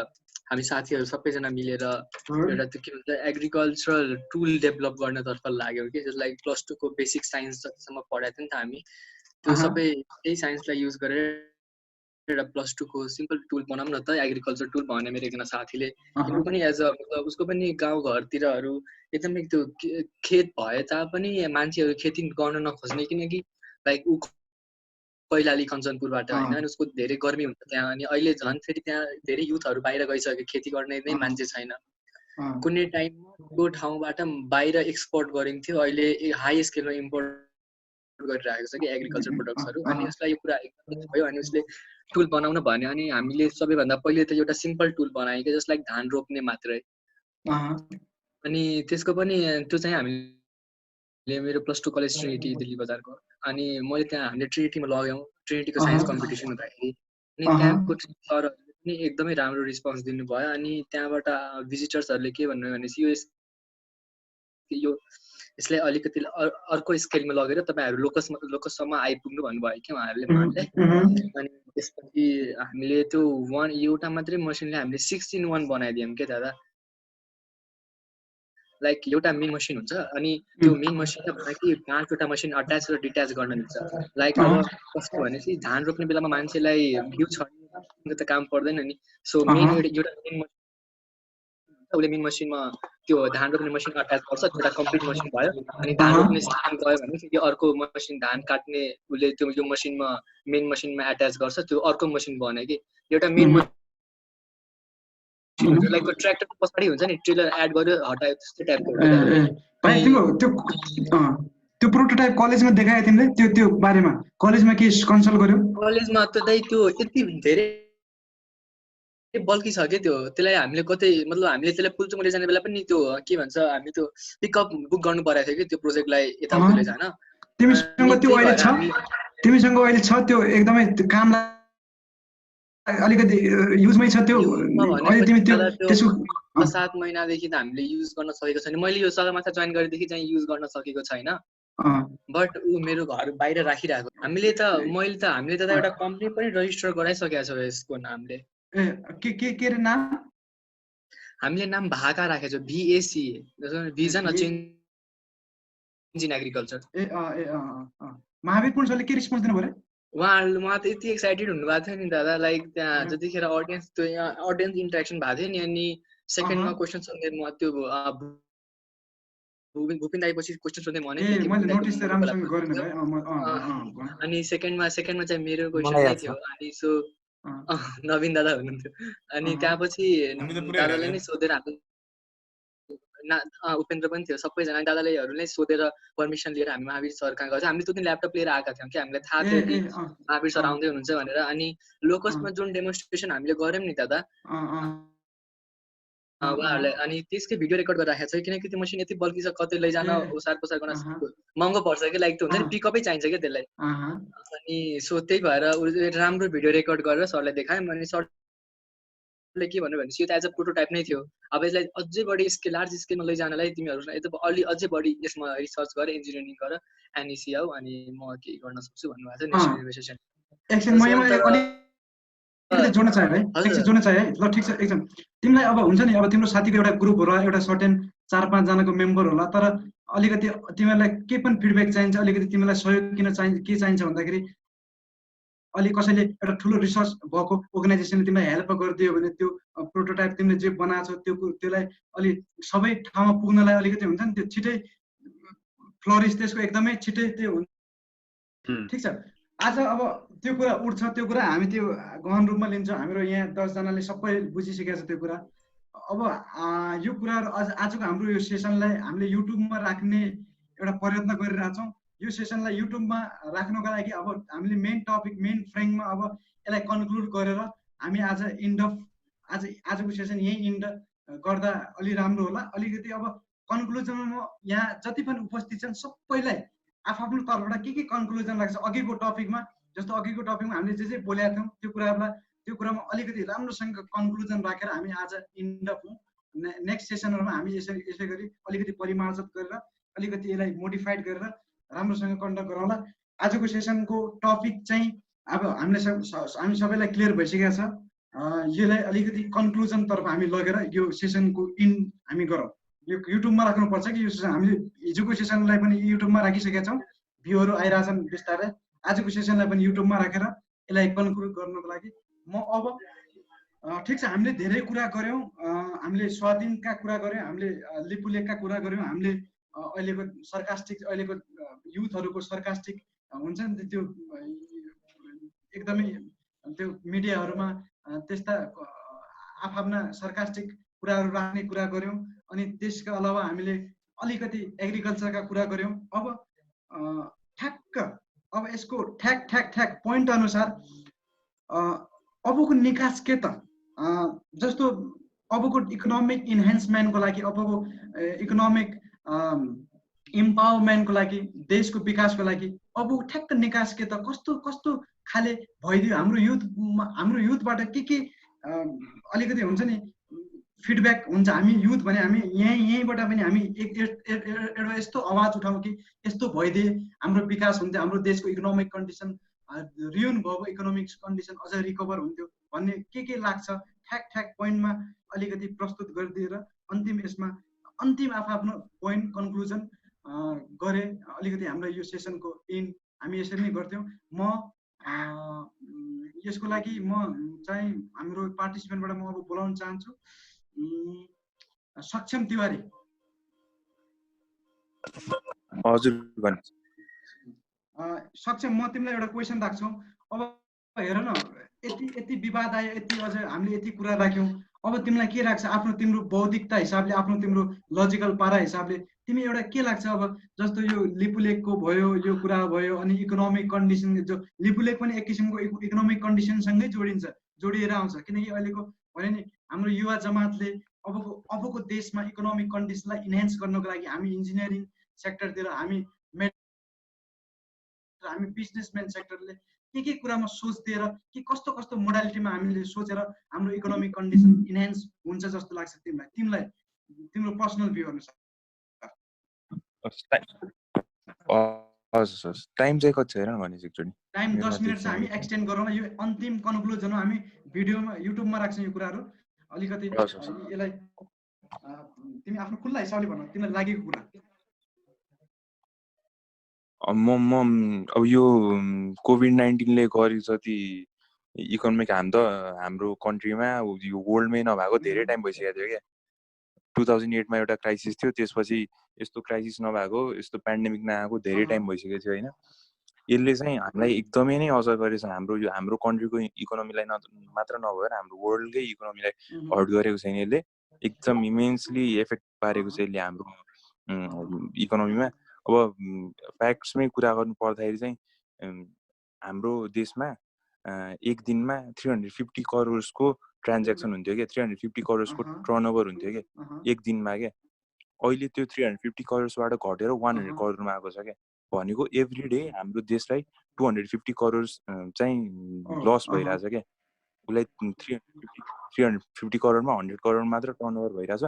[SPEAKER 8] हामी साथीहरू सबैजना मिलेर एउटा त्यो के भन्छ एग्रिकल्चरल टुल डेभलप गर्नतर्फ लाग्यौँ कि, जस्ट लाइक +2 को बेसिक साइन्स जतिसम्म पढाएको थियो नि त हामी, त्यो सबै त्यही साइन्सलाई युज गरेर एउटा +2 को सिम्पल टुल बनाऊँ न त, एग्रिकल्चर टुल भने मेरो एकजना साथीले। त्यो पनि एज अ मतलब उसको पनि गाउँ घरतिरहरू एकदमै त्यो खेत भए तापनि मान्छेहरू खेती गर्न नखोज्ने, किनकि लाइक ऊ कैलाली कञ्चनपुरबाट होइन, अनि उसको धेरै गर्मी हुन्छ त्यहाँ। अनि अहिले झन् फेरि त्यहाँ धेरै युथहरू बाहिर गइसक्यो, खेती गर्ने नै मान्छे छैन। कुनै टाइममा त्यो ठाउँबाट बाहिर एक्सपोर्ट गरिन्थ्यो, अहिले हाई स्केलमा इम्पोर्ट गरिरहेको छ कि एग्रिकल्चर प्रोडक्ट्सहरू। अनि उसलाई यो कुरा एकदमै भयो, अनि उसले टुल बनाउन भन्यो। अनि हामीले सबैभन्दा पहिले त एउटा सिम्पल टुल बनायौँ कि जस्ट लाइक धान रोप्ने मात्रै। अनि त्यसको पनि त्यो चाहिँ हामीले मेरो +2 कलेज ट्रिनिटी दिल्ली बजारको, अनि मैले त्यहाँ हामीले ट्रिनिटीमा लग्यौँ। ट्रिनिटीको साइन्स कम्पिटिसन हुँदाखेरि अनि त्यहाँको सरहरूले पनि एकदमै राम्रो रिस्पोन्स दिनुभयो। अनि त्यहाँबाट भिजिटर्सहरूले के भन्नुभयो भनेपछि यो यसलाई अलिकति अर्को स्केलमा लगेर तपाईँहरू लोकसम्म आइपुग्नु भन्नुभयो कि उहाँहरूले मान्दै। अनि त्यसपछि हामीले त्यो एउटा मात्रै मसिनले हामीले 6-in-1 बनाइदियौँ के दादा। लाइक एउटा मेन मसिन हुन्छ, अनि त्यो मेन मसिनमा भने कि 5वटा मसिन अट्याच र डिट्याच गर्न मिल्छ। लाइक अब कस्तो भनेपछि धान रोप्ने बेलामा मान्छेलाई बिउ छर्ने त काम पर्दैन नि, सो मेन एउटा मेन उसले मेन मसिनमा त्यो धान रोप्ने मसिन अट्याच गर्छ, एउटा कम्प्लिट मसिन भयो। अनि धान रोप्ने सिस्टम गयो भने त्यो अर्को मसिन धान काट्ने उसले त्यो यो मसिनमा मेन मसिनमा एट्याच गर्छ, त्यो अर्को मसिन बन्यो कि एउटा मेन लाइक ट्र्याक्टर पछाडि हुन्छ नि ट्रेलर एड गर्यो हटायो त्यस्तो टाइपको।
[SPEAKER 1] भाइ त्यो प्रोटोटाइप कलेजमा देखाए तिमीले त्यो बारेमा कलेजमा के कन्सल्ट गर्यौ?
[SPEAKER 8] कलेजमा त दाइ त्यो यति धेरै बल्की छ के त्यो, त्यसलाई हामीले कतै मतलब हामीले त्यसलाई पुल्चोक लैजाने बेला पनि त्यो के भन्छ हामी त्यो पिकअप बुक गर्नु परेको थियो कि त्यो प्रोजेक्टलाई यताउति लैजान।
[SPEAKER 1] तिमीसँग त्यो अहिले छ, तिमीसँग अहिले छ त्यो एकदमै कामलाई अलिकति युजमै छ त्यो अहिले तिमी त्यो त्यसको
[SPEAKER 8] 7 महिनादेखि त हामीले युज गर्न सकेको छैन। मैले यो सगरमाथा जोइन गरेदेखि चाहिँ युज गर्न सकेको छैन, बट ऊ मेरो घर बाहिर राखिरहेको। हामीले त एउटा कम्पनी पनि रजिस्टर गराइसकेको छ यसको नामले।
[SPEAKER 1] के रे नाम?
[SPEAKER 8] हामीले नाम भाका राखेको छ, VACA, vision a change in agriculture.
[SPEAKER 1] Mahavir Pun सरले के रिस्पोन्स दिनु पर्यो?
[SPEAKER 8] उहाँ त यति एक्साइटेड हुनुभएको थियो नि दादा, लाइक त्यहाँ जतिखेर अडियन्स इन्टरेक्सन भएको थियो नि, अनि सेकेन्डमा क्वेसन सोध्दै म त्यो भूपेन दाइ पछि क्वेसन सोध्दै म अनि सेकेन्डमा चाहिँ मेरो क्वेसन नै थियो। अनि सो नवीन दादा हुनुहुन्थ्यो, अनि त्यहाँपछि दादाले नै सोधेर उपेन्द्र पनि थियो, सबैजना दादालेहरूले सोधेर पर्मिसन लिएर हामी महावीर सर कहाँ गएको। हामीले त्यो दिन ल्यापटप लिएर आएका थियौँ कि हामीलाई थाहा थियो कि महावीर सर आउँदै हुनुहुन्छ भनेर। अनि लोकसमा जुन डेमोन्स्ट्रेसन हामीले गऱ्यौँ नि दादा उहाँहरूलाई, अनि त्यसकै भिडियो रेकर्ड गरेर राखेको छ, किनकि त्यो मसिन यति बल्की छ कतै लैजान ओसार पोसार गर्न महँगो पर्छ कि, लाइक त्यो हुन्छ नि पिकअपै चाहिन्छ क्या त्यसलाई। अनि सो त्यही भएर राम्रो भिडियो रेकर्ड गरेर सरलाई देखायौँ। अनि सरले के भन्नु भनेपछि यो त एज अ प्रोटोटाइप नै थियो, अब यसलाई अझै बढी लार्ज स्केलमा लैजानलाई तिमीहरूलाई अझै बढी यसमा रिसर्च गर, इन्जिनियरिङ गर, एनइसी आऊ, अनि म के गर्न सक्छु भन्नुभएको थियो नेसनल इन्भेस्टिगेसन।
[SPEAKER 1] जोड्न चाहे है, एकछिन जोड्न चाहे है, ल ठिक छ। एकदम तिमीलाई अब हुन्छ नि, अब तिम्रो साथीको एउटा ग्रुप होला, एउटा सर्टेन 4-5 जनाको मेम्बर होला, तर अलिकति तिमीलाई के पनि फिडब्याक चाहिन्छ, अलिकति तिमीलाई सहयोग किन चाहिन्छ, के चाहिन्छ भन्दाखेरि अलि कसैले एउटा ठुलो रिसर्च भएको अर्गनाइजेसनले तिमीलाई हेल्प गरिदियो भने त्यो प्रोटोटाइप तिमीले जे बनाएको छौ त्यसलाई अलि सबै ठाउँमा पुग्नलाई अलिकति हुन्छ नि, त्यो छिटै फ्लरिस त्यसको एकदमै छिटै त्यो हुन्छ। ठिक छ, आज अब त्यो कुरा उठ्छ, त्यो कुरा हामी त्यो गहन रूपमा लिन्छौँ। हाम्रो यहाँ 10 जनाले सबै बुझिसकेको छ त्यो कुरा। अब यो कुराहरू आजको हाम्रो यो सेसनलाई हामीले युट्युबमा राख्ने एउटा प्रयत्न गरिरहेछौँ। यो सेसनलाई युट्युबमा राख्नको लागि अब हामीले मेन टपिक मेन फ्रेममा अब यसलाई कन्क्लुड गरेर हामी आजको सेसन यही इन्ड गर्दा अलि राम्रो होला। अलिकति अब कन्क्लुजनमा म यहाँ जति पनि उपस्थित छन् सबैलाई आफ्नो तर्फबाट के कन्क्लुजन लाग्छ अघिको टपिकमा, जस्तो अघिको टपिकमा हामीले जे बोलेका थियौँ त्यो कुरामा अलिकति राम्रोसँग कन्क्लुजन राखेर हामी आज इन्ड अफ नेक्स्ट सेसनहरूमा हामी यसै गरी अलिकति परिमार्जित गरेर अलिकति यसलाई मोडिफाइड गरेर राम्रोसँग कन्डक्ट गरौँला। आजको सेसनको टपिक चाहिँ अब हामी सबैलाई क्लियर भइसकेको छ। यसलाई अलिकति कन्क्लुजन तर्फ हामी लगेर यो सेसनको इन्ड हामी गरौँ। यो युट्युबमा राख्नुपर्छ कि यो सेसन हामीले हिजोको सेसनलाई पनि युट्युबमा राखिसकेका छौँ, भ्यूहरू आइरहेछन् बिस्तारै। आजको सेसनलाई पनि युट्युबमा राखेर यसलाई कन्क्लुड गर्नको लागि म अब ठिक छ, हामीले धेरै कुरा गऱ्यौँ, हामीले स्वाधीनका कुरा गऱ्यौँ, हामीले लिपुलेखका कुरा गऱ्यौँ, हामीले अहिलेको सर्कास्टिक अहिलेको युथहरूको सर्कास्टिक हुन्छ नि त्यो एकदमै त्यो मिडियाहरूमा त्यस्ता आफ्ना सर्कास्टिक कुराहरू राख्ने कुरा गऱ्यौँ। अनि त्यसका अलावा हामीले अलिकति एग्रिकल्चरका कुरा गऱ्यौँ। अब ठ्याक्क अब यसको ठ्याक पोइन्ट अनुसार अबको निकास के त, जस्तो अबको इकोनोमिक इन्हान्समेन्टको लागि, अबको इकोनोमिक इम्पावरमेन्टको लागि, देशको विकासको लागि अब ठ्याक्क निकास के त, कस्तो खाले भइदियो हाम्रो युथबाट के अलिकति हुन्छ नि फिडब्याक हुन्छ। हामी युथ भने हामी यहीँबाट पनि हामी एउटा यस्तो आवाज उठाउँ कि यस्तो भइदिए हाम्रो विकास हुन्थ्यो, हाम्रो देशको इकोनोमिक कन्डिसन रियुन भएको इकोनोमिक कन्डिसन अझ रिकभर हुन्थ्यो भन्ने के लाग्छ ठ्याक पोइन्टमा अलिकति प्रस्तुत गरिदिएर अन्तिम आफ्नो पोइन्ट कन्क्लुजन गरे अलिकति हाम्रो यो सेसनको इन्ड हामी यसरी नै गर्थ्यौँ। म यसको लागि म चाहिँ हाम्रो पार्टिसिपेन्टबाट म अब बोलाउन चाहन्छु सक्षम तिवारी।
[SPEAKER 5] हजुर
[SPEAKER 1] सक्षम, म तिमीलाई एउटा क्वेसन राख्छौँ। अब हेर न, यति विवाद आयो, यति अझ हामीले यति कुरा राख्यौँ, अब तिमीलाई के लाग्छ आफ्नो तिम्रो बौद्धिकता हिसाबले, आफ्नो तिम्रो लजिकल पारा हिसाबले तिमी एउटा के लाग्छ अब जस्तो यो लिपुलेखको भयो, यो कुरा भयो, अनि इकोनोमिक कन्डिसन, जो लिपुलेख पनि एक किसिमको इकोनोमिक कन्डिसनसँगै जोडिएर आउँछ, किनकि अहिलेको भने नि हाम्रो युवा जमातले अबको देशमा इकोनोमिक कन्डिसनलाई इन्हान्स गर्नको लागि हामी इन्जिनियरिङ सेक्टरतिर हामी बिजनेसम्यान सेक्टरले के कुरामा सोच दिएर के कस्तो मोडालिटीमा हामीले सोचेर हाम्रो इकोनोमिक कन्डिसन इन्हान्स हुन्छ जस्तो लाग्छ तिमीलाई तिम्रो पर्सनल भ्यू अनुसार?
[SPEAKER 5] टाइम चाहिँ कति छ हेर भनेपछि एकचोटि
[SPEAKER 1] टाइम 10 मिनट चाहिँ हामी एक्सटेन्ड गरौँ न। यो अन्तिम कन्क्लुजन हो, हामी भिडियोमा युट्युबमा राख्छौँ यो कुराहरू। अलिकति यसलाई तिमी आफ्नो खुल्ला हिसाबले भन, तिमीलाई लागेको कुरा।
[SPEAKER 5] अब यो कोभिड-19ले गरे जति इकोनोमिक हार्म त हाम्रो कन्ट्रीमा यो वर्ल्डमै नभएको धेरै टाइम भइसकेको थियो क्या। 2008 मा एउटा क्राइसिस थियो, त्यसपछि यस्तो क्राइसिस नभएको, यस्तो पेन्डेमिक नआएको धेरै टाइम भइसकेको थियो होइन। यसले चाहिँ हामीलाई एकदमै नै असर गरेछ। हाम्रो कन्ट्रीको इकोनोमीलाई मात्र नभएर हाम्रो वर्ल्डकै इकोनोमीलाई हर्ट गरेको छैन, यसले एकदम इमेन्सली इफेक्ट पारेको छ यसले हाम्रो इकोनोमीमा। अब फ्याक्ट्समै कुरा गर्नु पर्दाखेरि चाहिँ हाम्रो देशमा एक दिनमा 350 करोडको ट्रान्ज्याक्सन हुन्थ्यो क्या, 350 करोडको टर्नओभर हुन्थ्यो क्या एक दिनमा क्या। अहिले त्यो 350 करोडबाट घटेर 100 करोडमा आएको छ क्या। भनेको एभ्री डे हाम्रो देशलाई 250 करोड चाहिँ लस भइरहेछ क्या। उसलाई 350 करोडमा 100 करोड मात्र टर्नओभर भइरहेछ,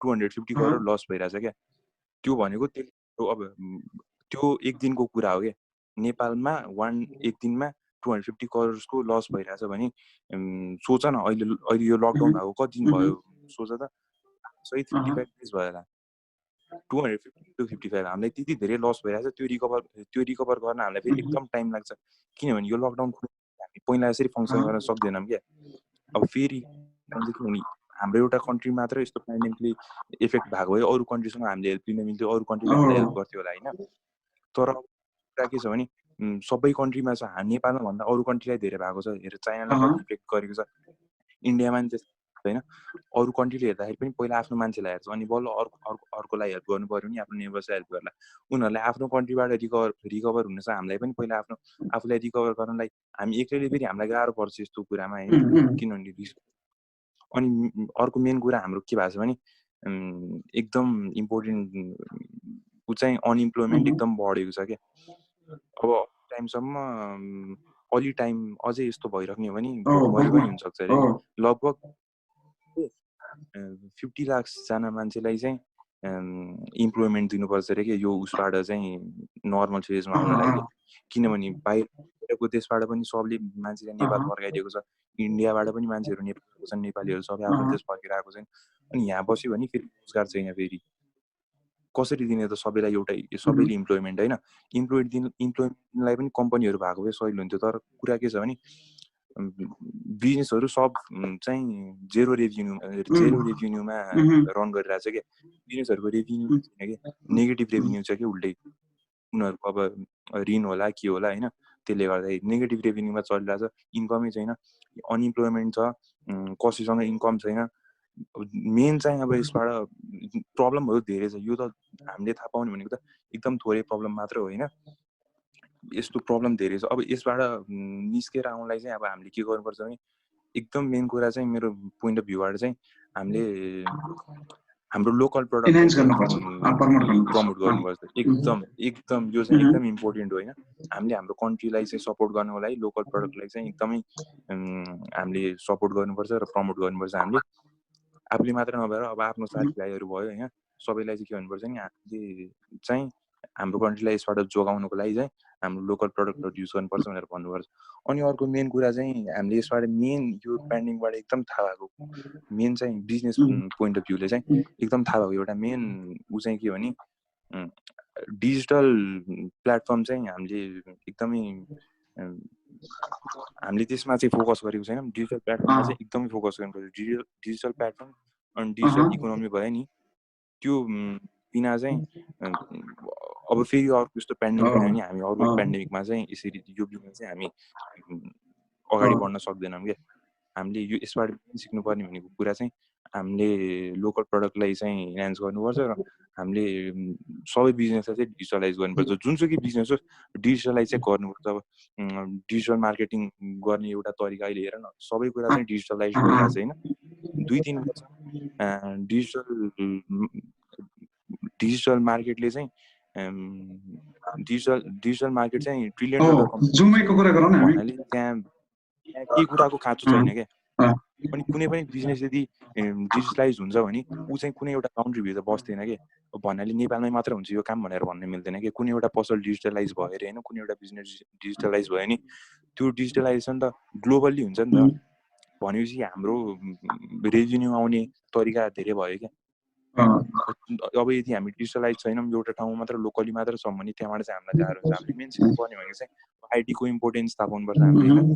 [SPEAKER 5] 250 करोड लस भइरहेछ क्या। त्यो भनेको अब त्यो एक दिनको कुरा हो क्या। नेपालमा एक दिनमा 250 करोडको लस भइरहेछ भने सोच न, अहिले यो लकडाउन भएको कति दिन भयो सोच त, सही 55 डेज भयो होला। 250 to 55 हामीलाई त्यति धेरै लस भइरहेछ। त्यो रिकभर गर्न हामीलाई फेरि एकदम टाइम लाग्छ, किनभने यो लकडाउन हामी पहिला यसरी फङ्सन गर्न सक्दैनौँ क्या। अब फेरि किनभने हाम्रो एउटा कन्ट्री मात्र यस्तो पेन्डेमिकले इफेक्ट भएको भए अरू कन्ट्रीसँग हामीले हेल्प लिन मिल्थ्यो, अरू कन्ट्रीले हामीलाई हेल्प गर्थ्यो होला होइन। तर कुरा के छ भने सबै कन्ट्रीमा छ, नेपालमा भन्दा अरू कन्ट्रीलाई धेरै भएको छ। हेर चाइनालाई कति इफेक्ट गरेको छ, इन्डियामा नि त्यस्तो होइन। अरू कन्ट्रीले हेर्दाखेरि पनि पहिला आफ्नो मान्छेलाई हेर्छ, अनि बल्ल अर्कोलाई हेल्प गर्नु पऱ्यो नि आफ्नो नेबर्सलाई हेल्प गर्ला। उनीहरूलाई आफ्नो कन्ट्रीबाट रिकभर हुन छ, हामीलाई पनि पहिला आफूलाई रिकभर गर्नलाई हामी एक्लैले फेरि हामीलाई गाह्रो पर्छ यस्तो कुरामा होइन, किनभने रिस्क। अनि अर्को मेन कुरा हाम्रो के भएको छ भने एकदम इम्पोर्टेन्ट चाहिँ अनइम्प्लोइमेन्ट एकदम बढेको छ क्या। अब टाइमसम्म अलि टाइम अझै यस्तो भइराख्ने हो भने भोलि पनि हुनसक्छ अरे। लगभग 50 लाखजना मान्छेलाई चाहिँ इम्प्लोइमेन्ट दिनुपर्छ अरे क्या यो उसबाट चाहिँ नर्मल फेजमा आउन लागि। किनभने बाहिरको देशबाट पनि सबले मान्छेलाई नेपाल फर्काइदिएको छ, इन्डियाबाट पनि मान्छेहरू नेपाल आएको छन्, नेपालीहरू सबै आफ्नो देश फर्केर आएको छन्। अनि यहाँ बस्यो भने फेरि रोजगार छैन, फेरि कसरी दिने त सबैलाई एउटै सबैले इम्प्लोइमेन्ट होइन। इम्प्लोइमेन्टलाई पनि कम्पनीहरू भएको भए सजिलो हुन्थ्यो। तर कुरा के छ भने बिजनेसहरू सब चाहिँ जेरो रेभिन्यूमा रन गरिरहेछ क्या। बिजनेसहरूको रेभिन्यू छैन क्या, नेगेटिभ रेभिन्यू छ क्या। उल्टै उनीहरूको अब ऋण होला के होला होइन, त्यसले गर्दाखेरि नेगेटिभ रेभिन्यूमा चलिरहेछ, इन्कमै छैन, अनइम्प्लोइमेन्ट छ, कसैसँग इन्कम छैन। मेन चाहिँ अब यसबाट प्रब्लमहरू धेरै छ। यो त हामीले थाहा पाउने भनेको त एकदम थोरै प्रब्लम मात्र होइन, यस्तो प्रब्लम धेरै छ। अब यसबाट निस्केर आउनलाई चाहिँ अब हामीले के गर्नुपर्छ भने एकदम मेन कुरा चाहिँ मेरो पोइन्ट अफ भ्यूबाट चाहिँ हामीले हाम्रो लोकल प्रडक्ट प्रमोट गर्नुपर्छ। एकदम यो चाहिँ एकदम इम्पोर्टेन्ट होइन। हामीले हाम्रो कन्ट्रीलाई चाहिँ सपोर्ट गर्नको लागि लोकल प्रडक्टलाई चाहिँ एकदमै हामीले सपोर्ट गर्नुपर्छ र प्रमोट गर्नुपर्छ। हामीले आफूले मात्र नभएर अब आफ्नो साथीभाइहरू भयो होइन, सबैलाई चाहिँ के भन्नुपर्छ नि, हामीले चाहिँ हाम्रो कन्ट्रीलाई यसबाट जोगाउनको लागि चाहिँ हाम्रो लोकल प्रडक्टहरू युज गर्नुपर्छ भनेर भन्नुपर्छ। अनि अर्को मेन कुरा चाहिँ हामीले यसबाट मेन यो पेन्डिङबाट एकदम थाहा भएको मेन चाहिँ बिजनेस पोइन्ट अफ भ्यूले चाहिँ एकदम थाहा भएको एउटा मेन ऊ चाहिँ के भने डिजिटल प्लेटफर्म चाहिँ हामीले एकदमै हामीले त्यसमा चाहिँ फोकस गरेको छैनौँ। डिजिटल प्लेटफर्ममा चाहिँ एकदमै फोकस गर्नुपर्छ। डिजिटल प्लेटफर्म अनि डिजिटल इकोनोमी भयो नि, त्यो बिना चाहिँ अब फेरि अर्को यस्तो पेन्डेमिक भयो भने हामी अर्को पेन्डेमिकमा चाहिँ यसरी यो बिना चाहिँ हामी अगाडि बढ्न सक्दैनौँ क्या। हामीले यो यसबाट सिक्नुपर्ने भनेको कुरा चाहिँ हामीले लोकल प्रडक्टलाई चाहिँ इन्हान्स गर्नुपर्छ र हामीले सबै बिजनेसलाई चाहिँ डिजिटलाइज गर्नुपर्छ। जुनसुकै बिजनेस हो डिजिटलाइज चाहिँ गर्नुपर्छ। अब डिजिटल मार्केटिङ गर्ने एउटा तरिका अहिले हेर न, सबै कुरा चाहिँ डिजिटलाइज भइरहेको छ होइन। 2-3 वर्ष डिजिटल मार्केटले चाहिँ डिजिटल मार्केट चाहिँ ट्रिलियन डलर
[SPEAKER 1] जुमैको कुरा गरौँ न हामी
[SPEAKER 5] भन्नाले त्यहाँ केही कुराको खाँचो छैन क्या अनि कुनै पनि बिजनेस यदि डिजिटलाइज हुन्छ भने ऊ चाहिँ कुनै एउटा काउन्ट्रीभित्र बस्दैन कि भन्नाले नेपालमै मात्र हुन्छ यो काम भनेर भन्ने मिल्दैन कि कुनै एउटा पसल डिजिटलाइज भयो अरे होइन कुनै एउटा बिजनेस डिजिटलाइज भयो नि त्यो डिजिटलाइजेसन त ग्लोबल्ली हुन्छ नि त भनेपछि हाम्रो रेभिन्यू आउने तरिका धेरै भयो क्या अब यदि हामी डिजिटलाइज छैनौँ एउटा ठाउँमा मात्र लोकली मात्र छौँ भने त्यहाँबाट चाहिँ हामीलाई गाह्रो हुन्छ हामीले मेन चिज पर्ने भनेको चाहिँ आइटीको इम्पोर्टेन्स थाहा पाउनुपर्छ हामीले होइन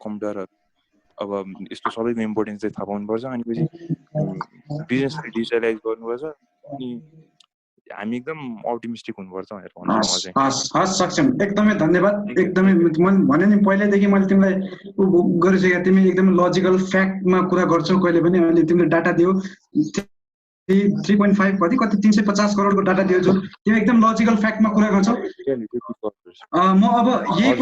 [SPEAKER 5] कम्प्युटरहरू अब यस्तो सबैको इम्पोर्टेन्स चाहिँ थाहा पाउनुपर्छ अनि पछि बिजनेसलाई डिजिटलाइज गर्नुपर्छ अनि हामी एकदम अप्टिमिस्टिक हुनुपर्छ भनेर भन्छु म चाहिँ
[SPEAKER 1] हस् सक्षम एकदमै धन्यवाद एकदमै मैले भने नि पहिल्यैदेखि मैले तिमीलाई गरिसकेको तिमी एकदमै लजिकल फ्याक्टमा कुरा गर्छौ कहिले पनि अहिले तिमीले डाटा दियो 3.5 कति 350 करोडको डाटा दियो जो तिमी एकदम लजिकल फ्याक्टमा कुरा गर्छौ म अब यही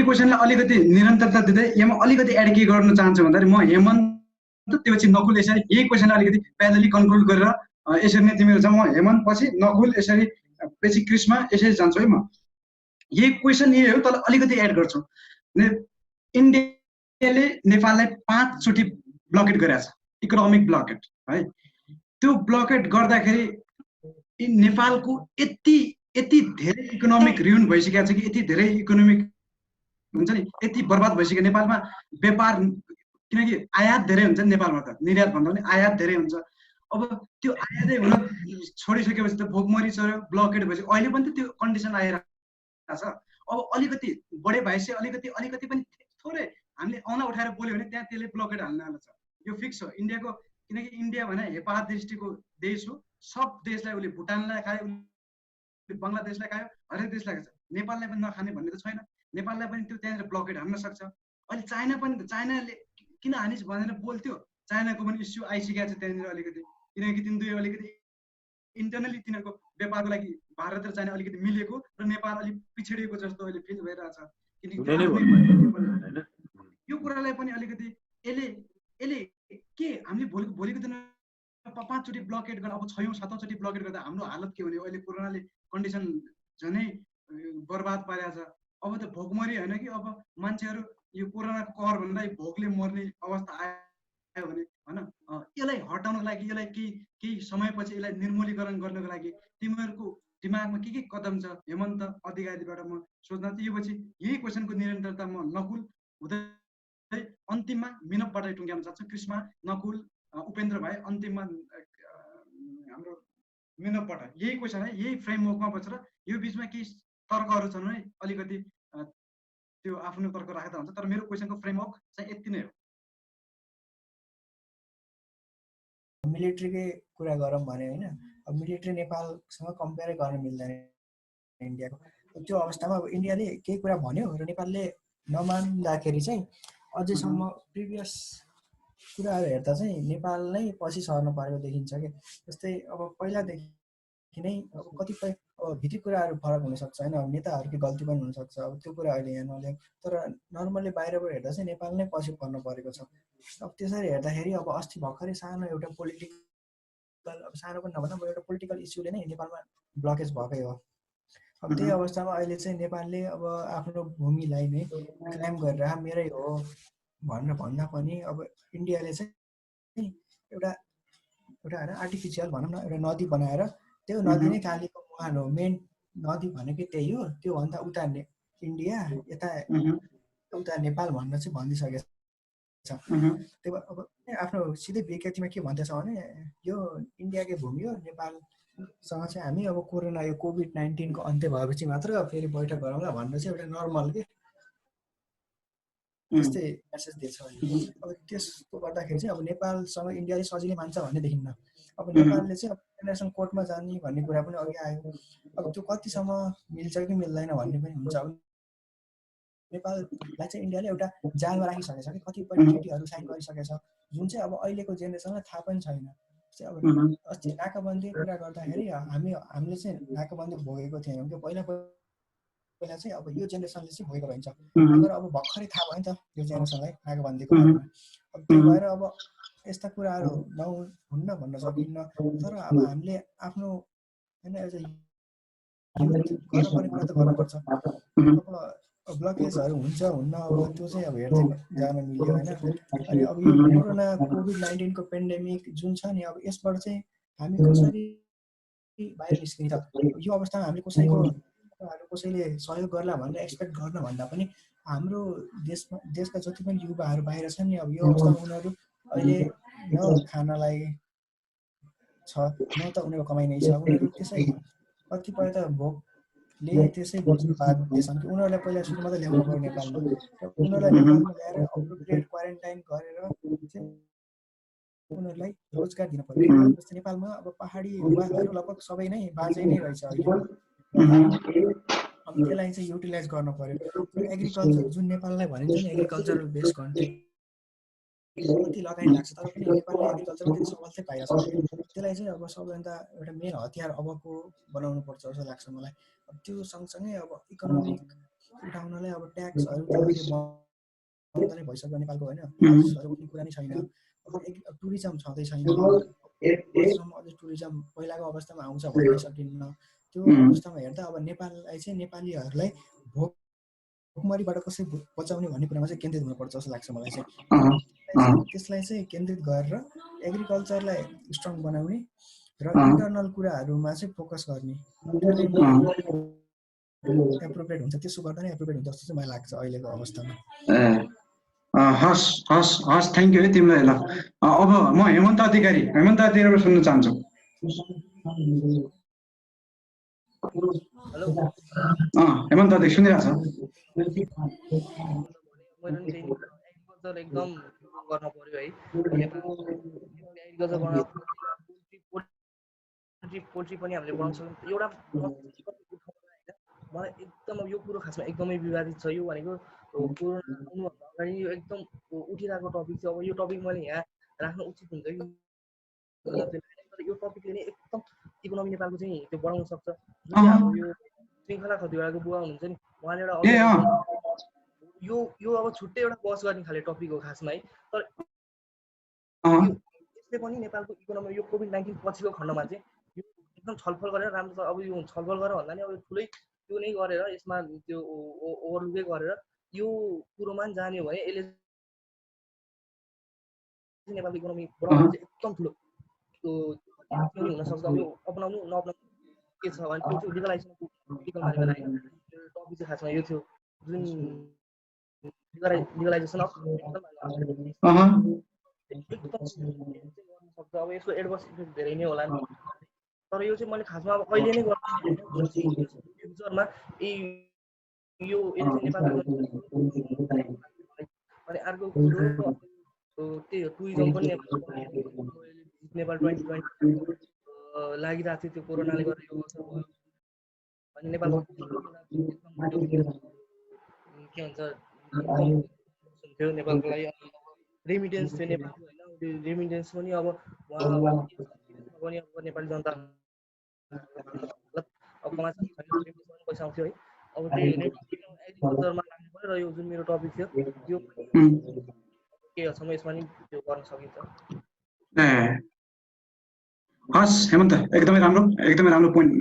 [SPEAKER 1] क्वेसनलाई अलिकति निरन्तरता दिँदै यसमा अलिकति एड के गर्न चाहन्छु भन्दाखेरि म हेमन्त त्यो पछि नकुल यसरी यही क्वेसनलाई अलिकति प्यारलली कन्क्लुड गरेर यसरी नै तिमीहरू चाहिँ म हेमन्त पछि नकुल यसरी पछि क्रिस्मा यसरी जान्छु है म यही क्वेसन यही हो तर अलिकति एड गर्छु इन्डियाले नेपाललाई 5 चोटि ब्लकेट गरेछ इकोनोमिक ब्लकेट है त्यो ब्लकेट गर्दाखेरि नेपालको यति धेरै इकोनोमिक रिउन भइसकेको छ कि यति धेरै इकोनोमिक हुन्छ नि यति बर्बाद भइसक्यो नेपालमा व्यापार किनकि आयात धेरै हुन्छ नि नेपालमा त निर्यात भन्दा पनि आयात धेरै हुन्छ अब त्यो आयातै हुन छोडिसकेपछि त भोकमरी चढ्यो ब्लकेट भएपछि अहिले पनि त त्यो कन्डिसन आइरहेको छ अब अलिकति बढे भएपछि अलिकति पनि थोरै हामीले औँला उठाएर बोल्यो भने त्यहाँ त्यसले ब्लकेट हाल्न छ यो फिक्स हो इन्डियाको किनकि इन्डिया भने हेपा दृष्टिको देश हो सब देशलाई उसले भुटानलाई खायो बङ्गलादेशलाई खायो हरेक देशलाई खान्छ नेपाललाई पनि नखाने भन्ने त छैन नेपाललाई पनि त्यो त्यहाँनिर ब्लकेट हान्न सक्छ अहिले चाइना पनि चाइनाले किन हानिस् भनेर बोल्थ्यो चाइनाको पनि इस्यु आइसकेको छ त्यहाँनिर अलिकति किनकि तिन दुई अलिकति इन्टरनली तिनीहरूको व्यापारको लागि भारत र चाइना अलिकति मिलेको र नेपाल अलिक पिछडिएको जस्तो अहिले फिल भइरहेछ किनकि यो कुरालाई पनि अलिकति यसले के हामीले भोलिको दिन 5 चोटि ब्लकेट गर्दा अब 6औं 7औं चोटि ब्लकेट गर्दा हाम्रो हालत के हुने अहिले कोरोनाले कन्डिसन झनै बर्बाद पारेको छ अब त भोकमरी होइन कि अब मान्छेहरू यो कोरोनाको कहर भन्दा भोकले मर्ने अवस्था आयो भने होइन यसलाई हटाउनको लागि यसलाई केही समयपछि यसलाई निर्मूलीकरण गर्नको लागि तिमीहरूको दिमागमा के कदम छ हेमन्त अधिकारीबाट म सोध्न त यो पछि यही क्वेसनको निरन्तरता म नकुल हुँदै अन्तिममा मिनपबाट टुङ्ग्याउन चाहन्छु क्रिस्मा नकुल उपेन्द्र भाइ अन्तिममा हाम्रो मिनपबाट यही क्वेसन है यही फ्रेमवर्कमा बसेर यो बिचमा केही तर्कहरू छन् है अलिकति त्यो आफ्नो तर्क राखेर हुन्छ तर मेरो क्वेसनको फ्रेमवर्क चाहिँ यति नै हो
[SPEAKER 2] मिलिट्रीकै कुरा गरौँ भने होइन अब मिलिट्री नेपालसँग कम्पेयर गर्न मिल्दैन इन्डियाको त्यो अवस्थामा अब इन्डियाले केही कुरा भन्यो र नेपालले नमान्दाखेरि चाहिँ अझैसम्म प्रिभियस कुराहरू हेर्दा चाहिँ नेपाल नै पछि सर्नु परेको देखिन्छ कि जस्तै अब पहिलादेखि नै अब कतिपय भित्री कुराहरू फरक हुनसक्छ होइन अब नेताहरूकै गल्ती पनि हुनसक्छ अब त्यो कुरा अहिले यहाँ नल्याउँ तर नर्मल्ली बाहिरबाट हेर्दा चाहिँ नेपाल नै पछि पर्नु परेको छ अब त्यसरी हेर्दाखेरि अब अस्ति भर्खरै सानो एउटा पोलिटिकल अब सानो पनि नभन्दा एउटा पोलिटिकल इस्युले नै नेपालमा ब्लकेज भएकै हो अब त्यही अवस्थामा अहिले चाहिँ नेपालले अब आफ्नो भूमिलाई नै क्लेम गरेर मेरै हो भनेर भन्दा पनि अब इन्डियाले चाहिँ एउटा होइन आर्टिफिसियल भनौँ न एउटा नदी बनाएर त्यो नदी नै कालीको मुहान हो मेन नदी भनेकै त्यही हो त्योभन्दा उता इन्डिया यता उता नेपाल भनेर चाहिँ भनिसकेको छ त्यो अब आफ्नो सिधै विज्ञप्तिमा के भन्दैछ भने यो इन्डियाकै भूमि हो नेपालसँग चाहिँ हामी अब कोरोना यो कोभिड-19 को अन्त्य भएपछि मात्र फेरि बैठक गरौँला भनेर चाहिँ एउटा नर्मल के त्यस्तै मेसेज दिएछ अहिले अब त्यसको गर्दाखेरि चाहिँ अब नेपालसँग इन्डियाले सजिलै मान्छ भन्ने देखिन्न अब नेपालले चाहिँ अब इन्टरनेसनल कोर्टमा जाने भन्ने कुरा पनि अघि आयो अब त्यो कतिसम्म मिल्छ कि मिल्दैन भन्ने पनि हुन्छ अब नेपाललाई चाहिँ इन्डियाले एउटा जालमा राखिसकेछ कि कतिपय ट्रिटीहरू साइन गरिसकेछ जुन चाहिँ अब अहिलेको जेनेरेसनलाई थाहा पनि छैन अब अस्ति नाकाबन्दी कुरा गर्दाखेरि हामीले चाहिँ नाकाबन्दी भोगेको थियौँ कि पहिला चाहिँ अब यो जेनेरेसनले चाहिँ भोगेको रहन्छ तर अब भर्खरै थाहा भयो नि त यो जेनेरेसनलाई नाकाबन्दीको बारेमा अब त्यही भएर अब यस्ता कुराहरू हुन्न भन्न सकिन्न। तर अब हामीले आफ्नो होइन एज अ युथ गर्नुपर्ने कुरा त गर्नुपर्छ। अब ब्लकेजहरू हुन्छ हुन्न अब त्यो चाहिँ अब हेर्दै जान मिल्यो होइन। अनि अब यो कोरोना कोभिड-19 को पेन्डेमिक जुन छ नि अब यसबाट चाहिँ हामी कसरी बाहिर निस्किन्छ। यो अवस्थामा हामीले कसैले सहयोग गर्ला भनेर एक्सपेक्ट गर्न भन्दा पनि हाम्रो देशका जति पनि युवाहरू बाहिर छन् नि अब यो अवस्थामा उनीहरू अहिले न खानलाई छ न त उनीहरू कमाइनै छ। उनीहरू त्यसै कतिपय त भोकले त्यसै बस्नु बाध्य छन् कि उनीहरूलाई पहिला सुरुमा त ल्याउनु पर्यो नेपालमा। र उनीहरूलाई नेपालमा ल्याएर अप्रोप्रिएट क्वारेन्टाइन गरेर चाहिँ उनीहरूलाई रोजगार दिनु पर्यो। जस्तै नेपालमा अब पहाडी युवाहरू लगभग सबै नै बाँझै नै रहेछ अहिले। अब त्यसलाई चाहिँ युटिलाइज गर्नु पर्यो। एग्रिकल्चर जुन नेपाललाई भनिन्छ नि एग्रिकल्चरल बेस्ड कन्ट्री कति लगानी लाग्छ तर पनि नेपालले एग्रिकल्चरमा त्यति सबल चाहिँ पाइरहेको छ। त्यसलाई चाहिँ अब सबैभन्दा एउटा मेन हतियार अबको बनाउनु पर्छ जस्तो लाग्छ मलाई। अब त्यो सँगसँगै अब इकोनोमिक उठाउनलाई अब ट्याक्सहरू त अहिले बन्द नै भइसक्यो नेपालको होइन। ट्याक्सहरू उठ्ने कुरा नै छैन। अब टुरिज्म छँदै छैन। वर्षसम्म अझै टुरिज्म पहिलाको अवस्थामा आउँछ भन्नै सकिन्न। त्यो अवस्थामा हेर्दा अब नेपाललाई चाहिँ नेपालीहरूलाई भोकमरीबाट कसरी बचाउने भन्ने कुरामा चाहिँ केन्द्रित हुनुपर्छ जस्तो लाग्छ मलाई चाहिँ। त्यसलाई चाहिँ केन्द्रित गरेर एग्रिकल्चरलाई स्ट्रङ बनाउने र इन्टरनल कुराहरूमा चाहिँ फोकस गर्ने एप्रोप्रिएट हुन्छ। त्यसो गर्दा नै एप्रोप्रिएट हुन्छ जस्तो चाहिँ मलाई लाग्छ अहिलेको अवस्थामा।
[SPEAKER 1] हस् हस् हस् थ्याङ्क यू है तिमीलाई। ल अब म हेमन्त अधिकारीबाट सुन्न चाहन्छु। हेमन्त अधिकारी सुनिरहेछ?
[SPEAKER 6] एकदम गर्न पर्यो है। एग्रिकल्चर गर्न पोल्ट्री पनि हामीले बनाउन सक्छौँ। एउटा मलाई एकदम यो कुरो खासमा एकदमै विवादित छ। यो भनेको कोरोना आउनुभन्दा अगाडि यो एकदम उठिरहेको टपिक छ। अब यो टपिक मैले यहाँ राख्न उचित हुन्छ कि यो टपिकले नै एकदम इकोनोमी नेपालको चाहिँ त्यो बढाउन सक्छ। हाम्रो यो श्रृङ्खला खतिवडाको बुवा हुनुहुन्छ नि उहाँले एउटा यो अब छुट्टै एउटा बस गर्ने खाले टपिक हो खासमा है। तर यसले पनि नेपालको इकोनोमी यो कोभिड-19 पछिको खण्डमा चाहिँ यो एकदम छलफल गरेर राम्रो अब यो छलफल गरेर भन्दा नि अब ठुलै त्यो नै गरेर यसमा त्यो ओभरलुकै गरेर यो कुरोमा जाने हो भने यसले नेपालको इकोनोमी बढाउन चाहिँ एकदम ठुलो त्यो हुन सक्छ। अब यो अपनाउनु नअपनाउनु के छ भने त्यो चाहिँ लिगलाइजेसनको टपिक चाहिँ खासमा यो थियो जुन लिगलाइजेसन अफ सक्छ। अब यसको एडभर्स इफेक्ट धेरै नै होला नि। तर यो चाहिँ मैले खासमा अब अहिले नै फ्युचरमा यो नेपालको अनि अर्को कुरो त्यही हो टुरिज्म पनि नेपाल 2020 लागिरहेको थियो। त्यो कोरोनाले गर्दा यो असर भयो अनि नेपालको के भन्छ थियो नेपालको लागि रेमिटेन्स थियो नेपालको होइन। त्यो रेमिटेन्स पनि अब पनि अब नेपाली जनता अब कमाएको पैसा आउँथ्यो है। अब त्यही एग्रिकल्चरमा लाग्नु पर्यो र यो जुन मेरो टपिक थियो यो के हदसम्म यसमा नि त्यो गर्न सकिन्छ।
[SPEAKER 1] हस् हेमन्त एकदमै राम्रो पोइन्ट।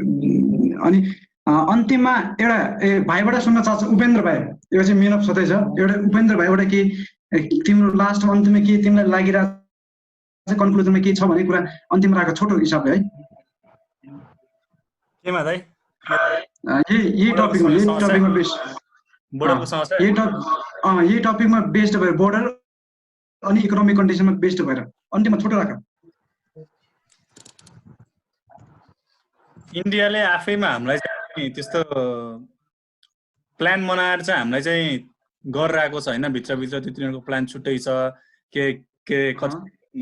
[SPEAKER 1] अनि अन्तिममा एउटा भाइबाट सुन्न चाहन्छु उपेन्द्र भाइ। यो चाहिँ मेन अफ छँदै छ। एउटा उपेन्द्र भाइबाट के तिम्रो लास्ट अन्तिममा के तिमीलाई लागिरहेको कन्क्लुजनमा के छ भन्ने कुरा अन्तिम राखेको छोटो हिसाबले है।
[SPEAKER 7] केमा दाइ
[SPEAKER 1] यही टपिकमा बेस्ड भएर बोर्डर अनि इकोनोमिक कन्डिसनमा बेस्ड भएर अन्तिममा छोटो राख।
[SPEAKER 7] इन्डियाले आफैमा हामीलाई चाहिँ त्यस्तो प्लान बनाएर चाहिँ हामीलाई चाहिँ गरिरहेको छ होइन। भित्रभित्र त्यो तिनीहरूको प्लान छुट्टै छ। के कति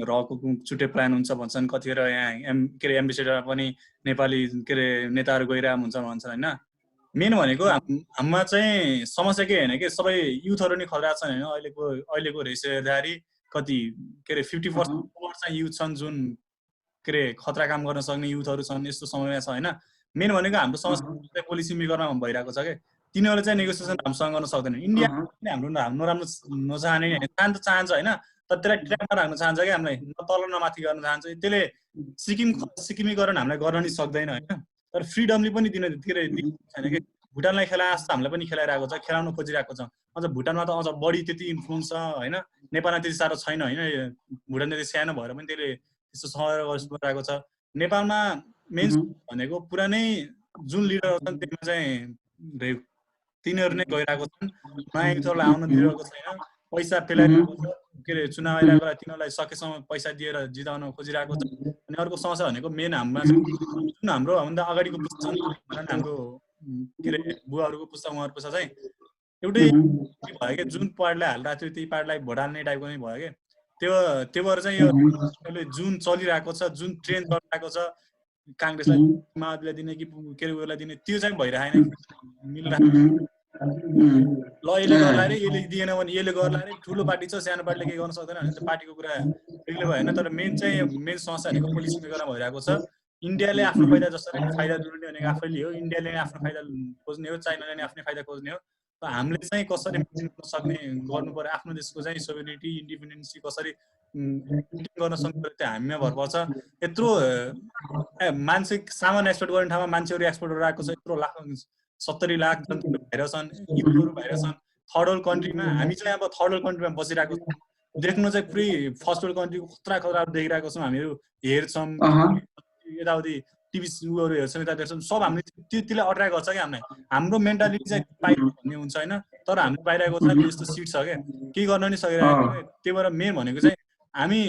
[SPEAKER 7] रहेको छुट्टै प्लान हुन्छ भन्छन्। कतिखेर यहाँ के अरे एम्बेसेडर पनि नेपाली के अरे नेताहरू गइरहेको हुन्छ भन्छन् होइन। मेन भनेको हाम्रोमा चाहिँ समस्या के होइन कि सबै युथहरू नै खतरा छन् होइन। अहिलेको रेसियो हेर्दाखेरि कति के अरे 50% चाहिँ युथ छन् जुन के अरे खतरा काम गर्न सक्ने युथहरू छन् यस्तो समयमा छ होइन। मेन भनेको हाम्रो समस्या पोलिसी मेकरमा भइरहेको छ कि तिनीहरूले चाहिँ नेगोसिएसन राम्रोसँग गर्न सक्दैनन्। इन्डिया हाम्रो राम्रो नचाहने चाहन्छ होइन। तर त्यसलाई ट्र्याकमा राख्न चाहन्छ कि हामीलाई न तल न माथि गर्न चाहन्छ। त्यसले सिक्किमीकरण हामीलाई गर्न नि सक्दैन होइन। तर फ्रिडमली पनि दिन छैन कि भुटानलाई खेलाए जस्तो हामीलाई पनि खेलाइरहेको छ, खेलाउन खोजिरहेको छ। अझ भुटानमा त अझ बढी त्यति इन्फ्लुएन्स छ होइन, नेपालमा त्यति साह्रो छैन होइन, भुटान त्यति सानो भएर पनि त्यसले त्यस्तो सहर गरिरहेको छ। नेपालमा मेन भनेको पुरानै जुन लिडर छन् त्यसमा चाहिँ तिनीहरू नै गइरहेको छन्, नयाँ युथहरूलाई आउन दिइरहेको छैन, पैसा पेलाइरहेको छ। के अरे चुनाव आइरहेको तिनीहरूलाई सकेसम्म पैसा दिएर जिताउन खोजिरहेको छ। अनि अर्को समस्या भनेको मेन हाम्रोमा जुन हाम्रो भन्दा अगाडिको पुस्ता छन्, हाम्रो के अरे बुवाहरूको पुस्ता उहाँहरूको पुस्ता चाहिँ एउटै भयो कि जुन पार्टीलाई हालिरहेको थियो त्यही पार्टीलाई भोट हाल्ने टाइपको नै भयो कि त्यो भएर चाहिँ यो जुन चलिरहेको छ, जुन ट्रेन्ड चलिरहेको छ, काङ्ग्रेसलाई माओवादीलाई दिने कि के अरे उयोलाई दिने, त्यो चाहिँ भइरहेन, मिलिरहेको। ल यसले गर्ला अरे, यसले दिएन भने यसले गर्ला अरे, ठुलो पार्टी छ सानो पार्टीले केही गर्न सक्दैन भने त्यो पार्टीको कुरा बेग्लै भएन। तर मेन समस्या भनेको पोलिसी मेकरमा भइरहेको छ। इन्डियाले आफ्नो फाइदा जसरी फाइदा लुट्ने भनेको आफैले हो, इन्डियाले नै आफ्नो फाइदा खोज्ने हो, चाइनाले नै आफ्नै फाइदा खोज्ने हो। त हामीले चाहिँ कसरी मेन्टेन गर्न सक्ने गर्नु पर्यो, आफ्नो देशको चाहिँ सोभरेनिटी इन्डिपेन्डेन्सी कसरी मेन्टेन गर्न सक्नु पर्यो, त्यो हामीमा भर पर्छ। यत्रो मान्छे सामान एक्सपोर्ट गर्ने ठाउँमा मान्छेहरू एक्सपोर्ट गरेर आएको छ, यत्रो लाख 70 लाख जनताहरू बाहिर छन्, युथहरू बाहिर छन्। थर्ड वर्ल्ड कन्ट्रीमा हामी चाहिँ अब थर्ड वर्ल्ड कन्ट्रीमा बसिरहेको छौँ, देख्न चाहिँ पुरै फर्स्ट वर्ल्ड कन्ट्रीको खतराहरू देखिरहेको छौँ। हामीहरू हेर्छौँ यताउति टिभी उयोहरू हेर्छौँ, यता देख्छौँ, सब हामीले त्यसले अट्र्याक्ट गर्छ क्या हामीलाई। हाम्रो मेन्टालिटी चाहिँ बाहिर भन्ने हुन्छ होइन, तर हामीले बाहिरको छ यस्तो सिट छ क्या, केही गर्न नि सकिरहेको क्या। त्यही भएर मेन भनेको चाहिँ हामी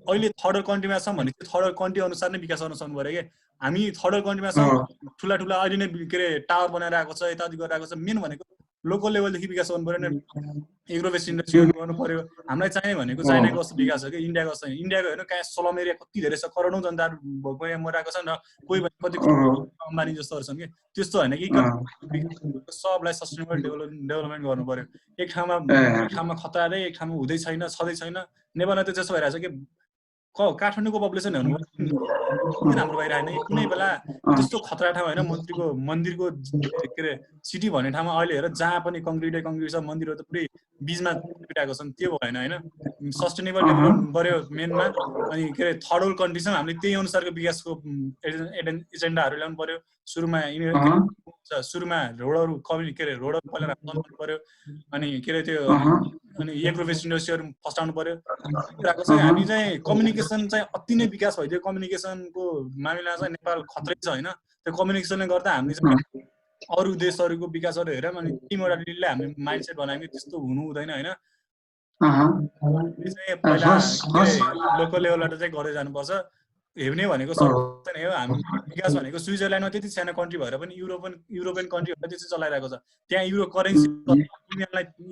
[SPEAKER 7] अहिले थर्ड वर्ल्ड कन्ट्रीमा छौँ भने थर्ड वर्ल्ड कन्ट्री अनुसार नै विकास गर्न सक्नु पऱ्यो क्या। हामी थर्ड वर्ल्ड कन्ट्रीमा छौँ, ठुला अहिले नै के अरे टावर बनाइरहेको छ, यताउति गरिरहेको छ। मेन भनेको लोकल लेभलदेखि विकास गर्नु पऱ्यो, एग्रो बेस्ड इन्डस्ट्री गर्नु पऱ्यो। हामीलाई चाहिने भनेको चाइनाको जस्तो विकास हो कि इन्डियाको जस्तो। इन्डियाको हेर्नु कहाँ स्लम एरिया कति धेरै छ, करोडौँ जनताहरू गएर मरेको छ न, कोही कति अम्बानी जस्तोहरू छन् कि, त्यस्तो होइन कि सबलाई सस्टेनेबल डेभलपमेन्ट गर्नु पऱ्यो। एक ठाउँमा खतरा अरे, एक ठाउँमा हुँदै छैन, छँदै छैन। नेपालमा त त्यस्तो भइरहेको छ कि काठमाडौँको पपुलेसन हेर्नु हाम्रो बाहिर होइन, कुनै बेला त्यस्तो खतरा ठाउँ होइन, मन्दिरको के अरे सिटी भन्ने ठाउँमा अहिले हेर जहाँ पनि कङ्क्रिटै कङ्क्रिट छ, मन्दिरहरू त पुरै बिचमा पुगिरहेको छन्। त्यो भएन होइन, सस्टेनेबल डेभलपमेन्ट गर्यो मेनमा। अनि के अरे थर्ड वर्ल्ड कन्ट्रीसँग हामीले त्यही अनुसारको विकासको एजेन्डाहरू ल्याउनु पऱ्यो। सुरुमा रोडहरू के अरे रोडहरू पहिला बनाउनु पऱ्यो, अनि के अरे त्यो अनि एग्रो बेस्ड इन्डस्ट्रीहरू फस्टाउनु पऱ्यो। हामी चाहिँ कम्युनिकेसन चाहिँ अति नै विकास भइदियो। कम्युनिकेसनको मामिलामा चाहिँ नेपाल खत्रै छ होइन। त्यो कम्युनिकेसनले गर्दा हामीले चाहिँ अरू देशहरूको विकासहरू हेरौँ, अनि ती मोडालिटीले हामीले माइन्डसेट बनायौँ कि त्यस्तो हुनु हुँदैन होइन। पहिला लोकल लेभलबाट चाहिँ गर्दै जानुपर्छ। हेर्ने भनेको सब हो। हामी विकास भनेको स्विजरल्यान्डमा त्यति सानो कन्ट्री भएर पनि युरोपियन कन्ट्रीहरू त्यति चलाइरहेको छ। त्यहाँ युरो करेन्सी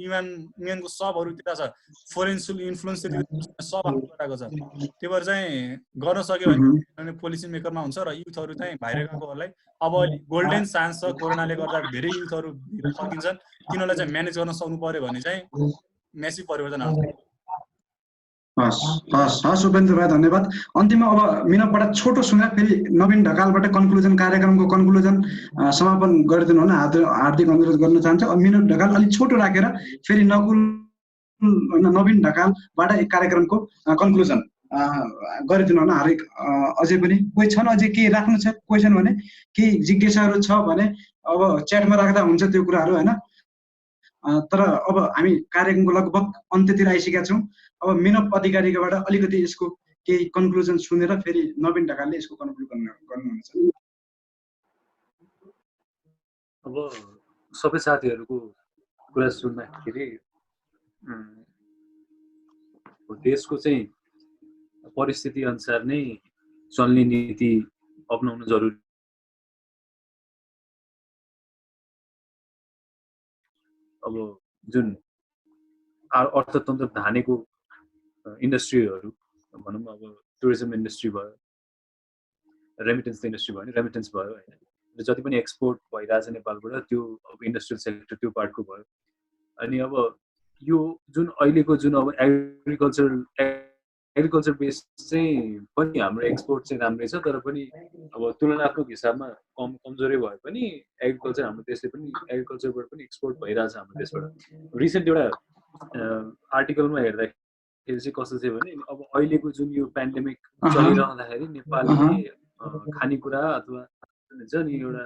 [SPEAKER 7] युएनको सबहरू त्यता छ, फोरेन इन्फ्लुएन्स त्यति सब गराएको छ। त्यो भएर चाहिँ गर्न सक्यो भने पोलिसी मेकरमा हुन्छ र युथहरू चाहिँ बाहिर गएकोहरूलाई अब गोल्डन चान्स छ। कोरोनाले गर्दा धेरै युथहरू फर्किन्छन्, तिनीहरूलाई चाहिँ म्यानेज गर्न सक्नु पर्यो भने चाहिँ म्यासिभ परिवर्तन आउँछ।
[SPEAKER 1] हस् उपेन्द्र भाइ, धन्यवाद। अन्तिममा अब मिनकबाट छोटो सुना, फेरि नवीन ढकालबाट कार्यक्रमको कन्क्लुजन समापन गरिदिनु हुन हार्दिक अनुरोध गर्न चाहन्छु। अब मिनक ढकाल अलिक छोटो राखेर फेरि नवीन ढकालबाट कार्यक्रमको कन्क्लुजन गरिदिनु हुन हार्दिक। अझै पनि कोही छन् अझै केही राख्नु छ क्वेसन भने, केही जिज्ञासाहरू छ भने अब च्याटमा राख्दा हुन्छ त्यो कुराहरू होइन। तर अब हामी कार्यक्रमको लगभग अन्त्यतिर आइसकेका छौँ। अब मिनप अधिकारीबाट अलिकति यसको केही कन्क्लुजन सुनेर फेरि नवीन ढकालले यसको कन्क्लुड गर्नुहुन्छ।
[SPEAKER 4] अब सबै साथीहरूको कुरा सुन्दाखेरि देशको चाहिँ परिस्थिति अनुसार नै चल्ने नीति अपनाउनु जरुरी। अब जुन अर्थतन्त्र धानेको इन्डस्ट्रीहरू भनौँ, अब टुरिज्म इन्डस्ट्री भयो, रेमिटेन्स इन्डस्ट्री भयो, रेमिटेन्स भयो होइन, जति पनि एक्सपोर्ट भइरहेछ नेपालबाट त्यो अब इन्डस्ट्रियल सेक्टर त्यो पार्टको भयो। अनि अब यो जुन अहिलेको जुन अब एग्रिकल्चर बेस चाहिँ पनि हाम्रो एक्सपोर्ट चाहिँ राम्रै छ, तर पनि अब तुलनात्मक हिसाबमा कमजोरै भए पनि एग्रिकल्चर हाम्रो देशले पनि एग्रिकल्चरबाट पनि एक्सपोर्ट भइरहेछ हाम्रो देशबाट। रिसेन्ट एउटा आर्टिकलमा हेर्दाखेरि चाहिँ कस्तो थियो भने अब अहिलेको जुन यो पेन्डेमिक चलिरहँदाखेरि नेपालले खानेकुरा अथवा हुन्छ नि एउटा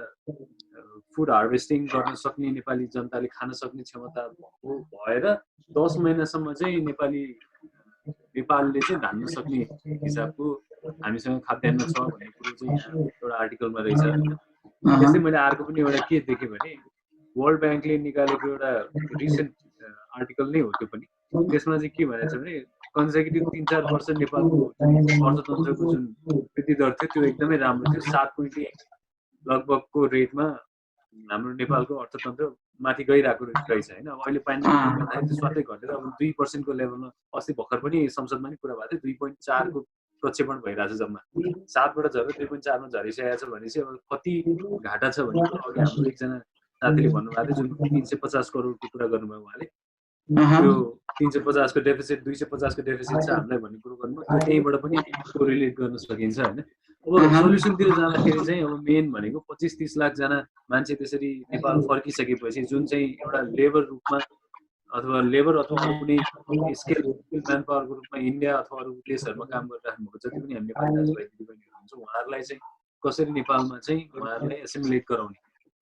[SPEAKER 4] फुड हार्भेस्टिङ गर्न सक्ने नेपाली जनताले खान सक्ने क्षमता भएर 10 महिनासम्म चाहिँ नेपालले चाहिँ धान्न सक्ने हिसाबको हामीसँग खाद्यान्न छ भन्ने कुरो चाहिँ एउटा आर्टिकलमा रहेछ होइन। त्यस्तै मैले अर्को पनि एउटा के देखेँ भने वर्ल्ड ब्याङ्कले निकालेको एउटा रिसेन्ट आर्टिकल नै हो त्यो पनि। त्यसमा चाहिँ के भनेको छ भने कन्सेक्युटिभ 3-4 वर्ष नेपालको अर्थतन्त्रको जुन वृद्धि दर थियो त्यो एकदमै राम्रो थियो। 7.1 लगभगको रेटमा हाम्रो नेपालको अर्थतन्त्र माथि गइरहेको रहेछ होइन। अब अहिले पेन्डेमिकले गर्दाखेरि स्वाटै घटेर अब 2% को लेभलमा अस्ति भर्खर पनि संसदमा नि कुरा भएको थियो 2.4 को प्रक्षेपण भइरहेछ जम्मा। 7 बाट झरेर 2.4 मा झरिसकेको छ भनेपछि अब कति घाटा छ भने अघि हाम्रो एकजना साथीले भन्नुभएको थियो जुन 350 करोडको कुरा गर्नुभयो उहाँले त्यो 350 को डेफिसिट 250 को डेफिसिट छ हामीलाई भन्ने कुरो गर्नुभयो। त्यहीबाट पनि कोरिलेट गर्न सकिन्छ होइन। अब सोल्युसनतिर जाँदाखेरि चाहिँ अब मेन भनेको 25-30 लाख जना मान्छे त्यसरी नेपाल फर्किसकेपछि जुन चाहिँ एउटा लेबर रूपमा अथवा लेबर अथवा कुनै स्किल म्यान पावरको रूपमा इन्डिया अथवा अरू देशहरूमा काम गरिराख्नु भएको जति पनि हामी नेपाली दाजुभाइ दिदीबहिनीहरू हुन्छ उहाँहरूलाई चाहिँ कसरी नेपालमा चाहिँ उहाँहरूलाई एसिमुलेट गराउने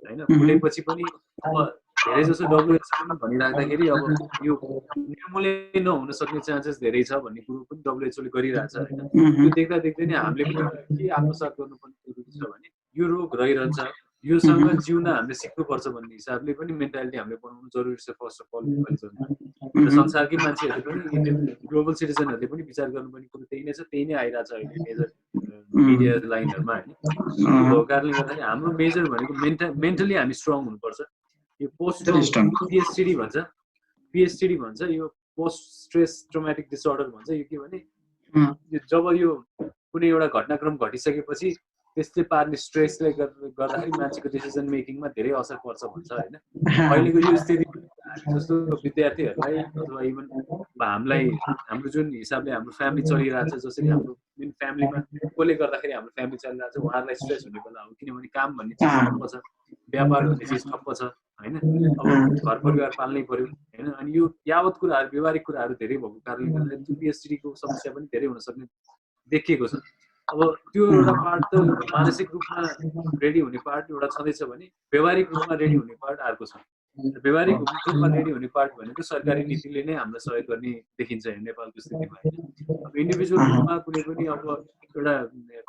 [SPEAKER 4] होइन। कुनैपछि पनि अब धेरै जसो डब्लुएचओले भनिराख्दाखेरि अब यो निर्मूलन नहुन सक्ने चान्सेस धेरै छ भन्ने कुरो पनि डब्लुएचओले गरिरहेछ होइन। त्यो देख्दा देख्दै नै हामीले पनि के आत्मसात गर्नुपर्ने जरुरी छ भने यो रोग रहिरहन्छ योसँग जिउन हामीले सिक्नुपर्छ भन्ने हिसाबले पनि मेन्टालिटी हामीले बनाउनु जरुरी छ फर्स्ट अफ अल नेपाली जनता र संसारकै मान्छेहरूले पनि ग्लोबल सिटिजनहरूले पनि विचार गर्नुपर्ने कुरो त्यही नै छ। त्यही नै आइरहेछ अहिले मेजर मिडिया लाइनहरुमा हैन। त्यो कारणले गर्दाखेरि हाम्रो मेजर भनेको मेन्टली हामी स्ट्रङ हुनुपर्छ। यो पोस्ट PSTD भन्छ यो पोस्ट स्ट्रेस ट्रमेटिक डिसअर्डर भन्छ। यो के भने यो जब यो कुनै एउटा घटनाक्रम घटिसकेपछि त्यसले पार्ने स्ट्रेसले गर्दाखेरि मान्छेको डिसिजन मेकिङमा धेरै असर पर्छ भन्छ हैन। अहिलेको यो स्थिति जस्तो विद्यार्थीहरूलाई अथवा इभन हामीलाई हाम्रो जुन हिसाबले हाम्रो फ्यामिली चलिरहेछ जसरी हाम्रो मेन फ्यामिलीमा कसले गर्दाखेरि हाम्रो फ्यामिली चलिरहेछ उहाँहरूलाई स्ट्रेस हुने बेला हो किनभने काम भन्ने चिज ठप्प छ, व्यापार भन्ने चिज ठप्प छ हैन। अब घर परिवार पाल्नै पर्यो हैन। अनि यो यावत कुराहरू व्यवहारिक कुराहरू धेरै भएको कारणले गर्दा PSTD को समस्या पनि धेरै हुन सक्ने देखिएको छ। अब त्यो एउटा पार्ट त मानसिक रूपमा रेडी हुने पार्ट एउटा छँदैछ भने व्यवहारिक रूपमा रेडी हुने पार्ट अर्को छ। व्यवहारिक रूपमा रेडी हुने पार्ट भनेको सरकारी नीतिले नै हामीलाई सहयोग गर्ने देखिन्छ नेपालको स्थितिमा हैन। अब इन्डिभिजुअल रूपमा कुनै पनि अब एउटा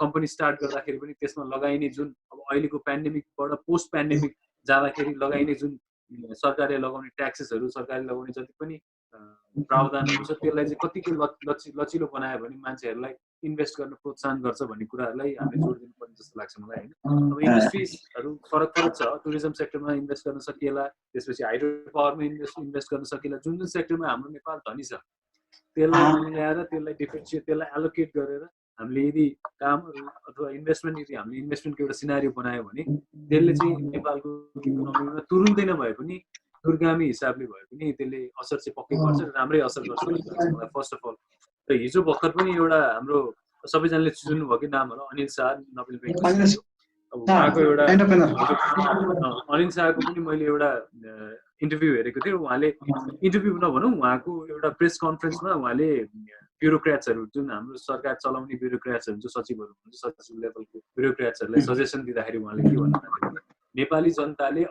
[SPEAKER 4] कम्पनी स्टार्ट गर्दाखेरि पनि त्यसमा लगाइने जुन अब अहिलेको पेन्डेमिकबाट पोस्ट पेन्डेमिक जाँदाखेरि लगाइने जुन सरकारले लगाउने ट्याक्सेसहरू सरकारले लगाउने जति पनि प्रावधानहरू छ त्यसलाई चाहिँ कतिको लचिलो बनायो भने मान्छेहरूलाई इन्भेस्ट गर्न प्रोत्साहन गर्छ भन्ने कुराहरूलाई हामीले जोड दिनुपर्ने जस्तो लाग्छ मलाई हैन। अब इन्डस्ट्रिजहरू फरक छ। टुरिज्म सेक्टरमा इन्भेस्ट गर्न सकिएला, त्यसपछि हाइड्रो पावरमा इन्भेस्ट गर्न सकिएला। जुन सेक्टरमा हाम्रो नेपाल धनी छ त्यसलाई ल्याएर त्यसलाई डिफरेन्सिएट त्यसलाई एलोकेट गरेर हामीले यदि कामहरू अथवा इन्भेस्टमेन्ट यदि हामीले इन्भेस्टमेन्टको एउटा सिनारियो बनायो भने त्यसले चाहिँ नेपालको इकोनोमीमा तुरुन्तै नभए पनि दूरगामी हिसाबले भए पनि त्यसले असर चाहिँ पक्कै पर्छ र राम्रै असर गर्छ मलाई फर्स्ट अफ अल। र हिजो भर्खर पनि एउटा हाम्रो सबैजनाले सुन्नुभयो कि नाम होला अनिल शाह नोबेल प्राइज अब उहाँको एउटा अनिल शाहको पनि मैले एउटा इन्टरभ्यू हेरेको थिएँ। उहाँले इन्टरभ्यू नभनौँ उहाँको एउटा प्रेस कन्फरेन्समा उहाँले ब्युरोक्र्याट्सहरू जुन हाम्रो सरकार चलाउने ब्युरोक्र्याट्सहरू हुन्छ सचिवहरू हुन्छ सचिव लेभलको ब्युरोक्र्याट्सहरूलाई सजेसन दिँदाखेरि उहाँले के भन्नुभएको थियो नेपाली जनताले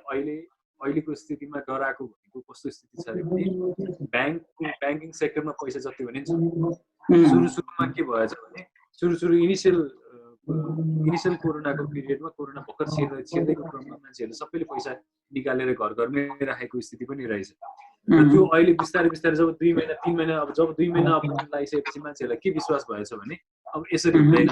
[SPEAKER 4] अहिलेको स्थितिमा डराएको भनेको कस्तो स्थिति छ भने ब्याङ्किङ सेक्टरमा पैसा जति भने सुरुमा के भएछ भने सुरु इनिसियल कोरोनाको पिरियडमा कोरोना भर्खर छिर्दैको क्रममा मान्छेहरूले सबैले पैसा निकालेर घरमै राखेको स्थिति पनि रहेछ। र त्यो अहिले बिस्तारै जब 2 महिना 3 महिना अब जब 2 महिना लागिसकेपछि मान्छेहरूलाई के विश्वास भएछ भने अब यसरी हुँदैन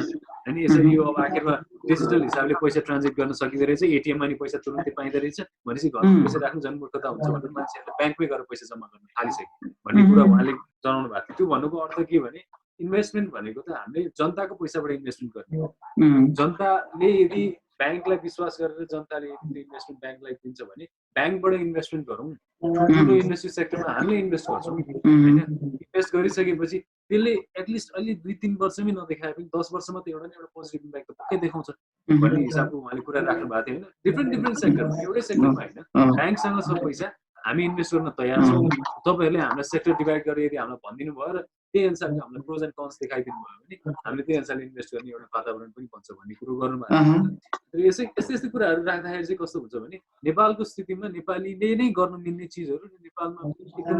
[SPEAKER 4] हैन। यसरी यो अब आखिरमा डिजिटल हिसाबले पैसा ट्रान्जिट गर्न सकिँदो रहेछ, एटिएममा नि पैसा तुरुन्तै पाइँदो रहेछ भनेपछि घरमा पैसा राख्नु झन् मूर्खता हुन्छ भनेर मान्छेहरूले ब्याङ्कमै गएर पैसा जम्मा गर्न थालिसक्यो भन्ने कुरा उहाँले जनाउनु भएको थियो। त्यो भन्नुको अर्थ के भने इन्भेस्टमेन्ट भनेको त हामीले जनताको पैसाबाट इन्भेस्टमेन्ट गर्ने हो। जनताले यदि ब्याङ्कलाई विश्वास गरेर जनताले यदि इन्भेस्टमेन्ट ब्याङ्कलाई दिन्छ भने ब्याङ्कबाट इन्भेस्टमेन्ट गरौँ। ठुलो इन्डस्ट्री सेक्टरमा हामीले इन्भेस्ट गर्छौँ हैन। इन्भेस्ट गरिसकेपछि त्यसले एटलिस्ट अहिले 2-3 वर्षमै नदेखाए पनि 10 वर्षमा त एउटा न एउटा पोजिटिभ इम्प्याक्ट त पक्कै देखाउँछ भन्ने हिसाबको उहाँले कुरा राख्नु भएको थियो हैन। डिफ्रेन्ट सेक्टरमा एउटै सेक्टरमा हैन ब्याङ्कसँग छ पैसा हामी इन्भेस्ट गर्न तयार छौँ। तपाईहरुले हामीलाई सेक्टर डिभाइड गरेर यदि हामीलाई भनिदिनु भयो र त्यही अनुसारको हामीलाई प्रोज एन्ड कन्स देखाइदिनु भयो भने हामीले त्यही अनुसारले इन्भेस्ट गर्ने एउटा वातावरण पनि बन्छ भन्ने कुरो गर्नु भएको छ। र यस्तै कुराहरू राख्दाखेरि चाहिँ कस्तो हुन्छ भने नेपालको स्थितिमा नेपालीले नै गर्न मिल्ने चिजहरू नेपालमा एकदम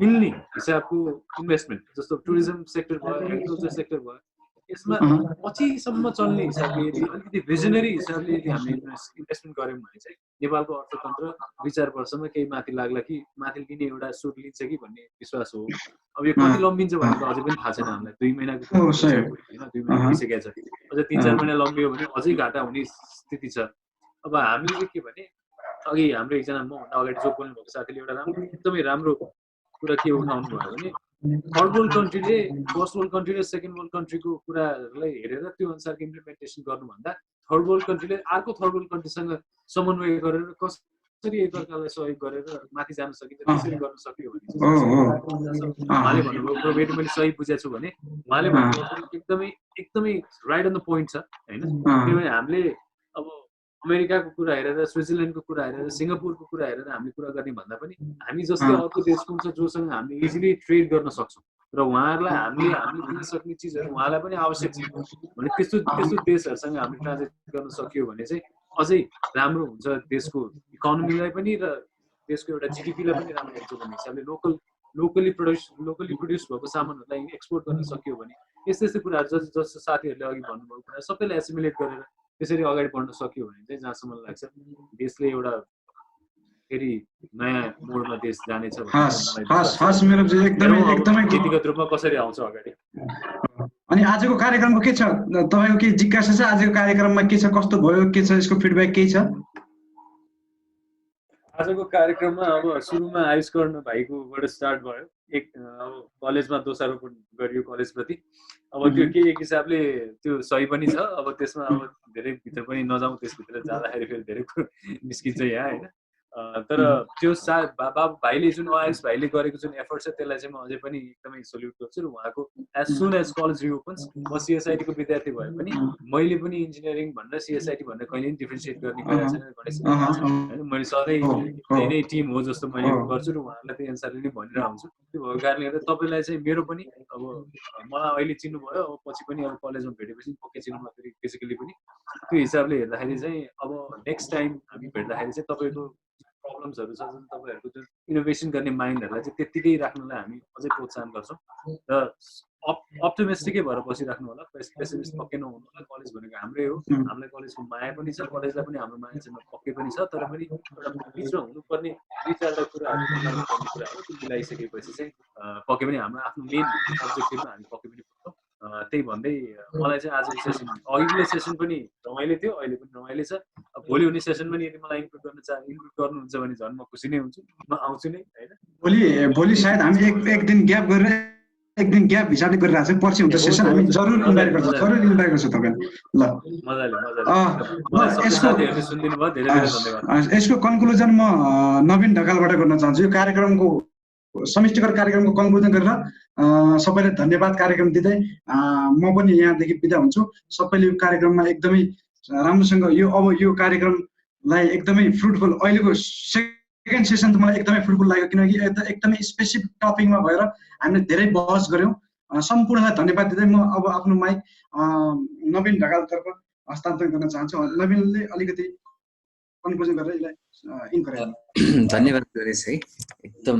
[SPEAKER 4] मिल्ने हिसाबको इन्भेस्टमेन्ट जस्तो टुरिज्म सेक्टर भयो, एग्रिकल्चर सेक्टर भयो, यसमा पछिसम्म चल्ने हिसाबले यदि अलिकति भिजनरी हिसाबले यदि हामीले इन्भेस्टमेन्ट गऱ्यौँ भने चाहिँ नेपालको अर्थतन्त्र 2-4 वर्षमा केही माथि लाग्ला कि माथि लिने एउटा सुट लिन्छ कि भन्ने विश्वास हो। अब यो कति लम्बिन्छ भनेर त अझै पनि थाहा छैन हामीलाई। 2 महिनाको होइन, 2 महिना भइसकेको छ, अझ 3-4 महिना लम्बियो भने अझै घाटा हुने स्थिति छ। अब हामीले चाहिँ के भने अघि हाम्रो एकजना मभन्दा अगाडि जो बोल्नु भएको साथीले एउटा एकदमै राम्रो कुरा के उठाउनु भयो भने थर्ड वर्ल्ड कन्ट्रीले फर्स्ट वर्ल्ड कन्ट्री र सेकेन्ड वर्ल्ड कन्ट्रीको कुराहरूलाई हेरेर त्यो अनुसारको इम्प्लिमेन्टेसन गर्नुभन्दा थर्ड वर्ल्ड कन्ट्रीले अर्को थर्ड वर्ल्ड कन्ट्रीसँग समन्वय गरेर कसरी एकअर्कालाई सहयोग गरेर माथि जान सकिन्छ त्यसरी गर्न सक्यो भने उहाँले भन्नुभयो यदि मैले सही बुझेको छु भने उहाँले भन्नुभयो एकदमै राइट अन द पोइन्ट छ होइन। किनभने हामीले अब अमेरिकाको कुरा हेरेर, स्विजरल्यान्डको कुरा हेरेर, सिङ्गापुरको कुरा हेरेर हामीले कुरा गर्ने भन्दा पनि हामी जस्तै अर्को देश कुन छ जोसँग हामीले इजिली ट्रेड गर्न सक्छौँ र उहाँहरूलाई हामीले दिन सक्ने चिजहरू उहाँलाई पनि आवश्यक छ भने त्यस्तो देशहरूसँग हामीले ट्रान्जेक्ट गर्न सक्यो भने चाहिँ अझै राम्रो हुन्छ देशको इकोनोमीलाई पनि र देशको एउटा जिडिपीलाई पनि राम्रो हुन्छ भन्ने हिसाबले लोकली प्रड्युस भएको सामानहरूलाई एक्सपोर्ट गर्न सक्यो भने यस्तो कुराहरू जस्तो साथीहरूले अघि भन्नुभएको कुरा सबैलाई एसिमुलेट गरेर त्यसरी अगाडि बढ्न सक्यो भने चाहिँ जहाँसम्म लाग्छ देशले एउटा फेरि नयाँ मोडमा देश जानेछ व्यक्तिगत रूपमा कसरी आउँछ अगाडि।
[SPEAKER 1] अनि आजको कार्यक्रमको के छ तपाईँको के जिज्ञासा छ? आजको कार्यक्रममा के छ, कस्तो भयो, के छ, यसको फिडब्याक केही छ?
[SPEAKER 4] आजको कार्यक्रममा अब सुरुमा आयुष्कर्ण भाइकोबाट स्टार्ट भयो। अब कलेजमा दोषारोपण गरियो कलेजप्रति। अब त्यो के एक हिसाबले त्यो सही पनि छ। अब त्यसमा अब धेरै भित्र पनि नजाउँ, त्यसभित्र जाँदाखेरि फेरि धेरै कुरो निस्किन्छ यहाँ होइन। तर त्यो बाबु भाइले जुन आयुष भाइले गरेको जुन एफर्ट छ त्यसलाई चाहिँ म अझै पनि एकदमै सल्युट गर्छु र उहाँको एज सुन एज कलेज रिओपन्स म सिएसआइटीको विद्यार्थी भए पनि मैले पनि इन्जिनियरिङ भनेर सिएसआइटी भनेर कहिले पनि डिफ्रेन्सिएट गर्ने गरेको छैन गणेश होइन। मैले सधैँ त्यही नै टिम हो जस्तो मैले गर्छु र उहाँहरूलाई त्यही अनुसारले नै भनिरहेको हुन्छु। त्यो भएको कारणले गर्दा तपाईँलाई चाहिँ मेरो पनि अब मलाई अहिले चिन्नुभयो, अब पछि पनि अब कलेजमा भेटेपछि पक्कै चिन्नु फेरि फिजिकली पनि त्यो हिसाबले हेर्दाखेरि चाहिँ अब नेक्स्ट टाइम हामी भेट्दाखेरि चाहिँ तपाईँको प्रब्लम्सहरू छ जुन तपाईँहरूको जुन इनोभेसन गर्ने माइन्डहरूलाई चाहिँ त्यत्तिकै राख्नुलाई हामी अझै प्रोत्साहन गर्छौँ र अप्टिमिस्टिकै भएर बसिराख्नु होला, पेसिमिस्ट पक्कै नहुनु होला। कलेज भनेको हाम्रै हो, हामीलाई कलेजको माया पनि छ, कलेजलाई पनि हाम्रो माया चाहिँ पक्कै पनि छ। तर पनि एउटा बिचमा हुनुपर्ने 2-4 कुराहरू त्यो मिलाइसकेपछि चाहिँ पक्कै पनि हाम्रो आफ्नो मेन अब्जेक्टिभमा हामी पक्कै पनि पुग्छौँ। त्यही भन्दै मलाई चाहिँ आजको सेसन अघिल्लो सेसन पनि रमाइलो थियो, अहिले पनि रमाइलो छ। भोलि हुने सेसन पनि यदि मलाई इन्क्लुड गर्नुहुन्छ भने झन् म खुसी नै हुन्छु, म आउँछु नै होइन।
[SPEAKER 1] भोलि सायद हामी एक दिन ग्याप गरेर हिसाबले गरिरहेको छ, पछि हुन्छ सेसन हामी जरुर इन्भाइट गर्छौँ तपाईँलाई। ल यसको कन्क्लुजन म नवीन ढकालबाट गर्न चाहन्छु। यो कार्यक्रमको समिष्टिकर कार्यक्रमको कन्क्लुजन गरेर सबैलाई धन्यवाद कार्यक्रम दिँदै म पनि यहाँदेखि बिदा हुन्छु। सबैले यो कार्यक्रममा एकदमै राम्रोसँग यो कार्यक्रमलाई एकदमै फ्रुटफुल, अहिलेको सेकेन्ड सेसन त मलाई एकदमै फ्रुटफुल लाग्यो किनकि एकदमै स्पेसिफिक टपिकमा भएर हामीले धेरै बहस गऱ्यौँ। सम्पूर्णलाई धन्यवाद दिँदै म अब आफ्नो माइक नवीन ढकालतर्फ हस्तान्तरण गर्न चाहन्छु। नवीनले अलिकति कन्क्लुजन गरेर यसलाई
[SPEAKER 9] धन्यवाद गरेछ है। एकदम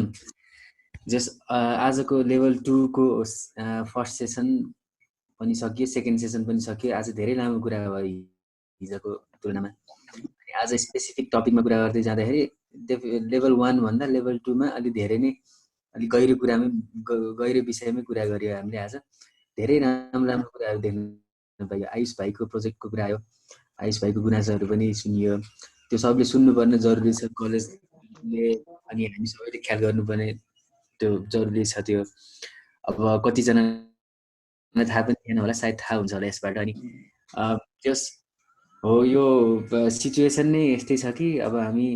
[SPEAKER 9] आजको लेभल 2 को फर्स्ट सेसन पनि सकियो, सेकेन्ड सेसन पनि सकियो। आज धेरै लामो कुरा भयो हिजोको तुलनामा। आज स्पेसिफिक टपिकमा कुरा गर्दै जाँदाखेरि लेभल 1 भन्दा लेभल 2 मा अलि धेरै नै अलि गहिरो विषयमै कुरा गरियो हामीले। आज धेरै राम्रो कुराहरू देख्न पाइयो। आयुष भाइको प्रोजेक्टको कुरा आयो, आयुष भाइको गुनासोहरू पनि सुनियो। त्यो सबले सुन्नुपर्ने जरुरी छ कलेजले, अनि हामी सबैले ख्याल गर्नुपर्ने त्यो जरुरी छ। त्यो अब कतिजनालाई थाहा पनि थिएन होला, सायद थाहा हुन्छ होला यसबाट। अनि जस हो यो सिचुएसन नै यस्तै छ कि अब हामी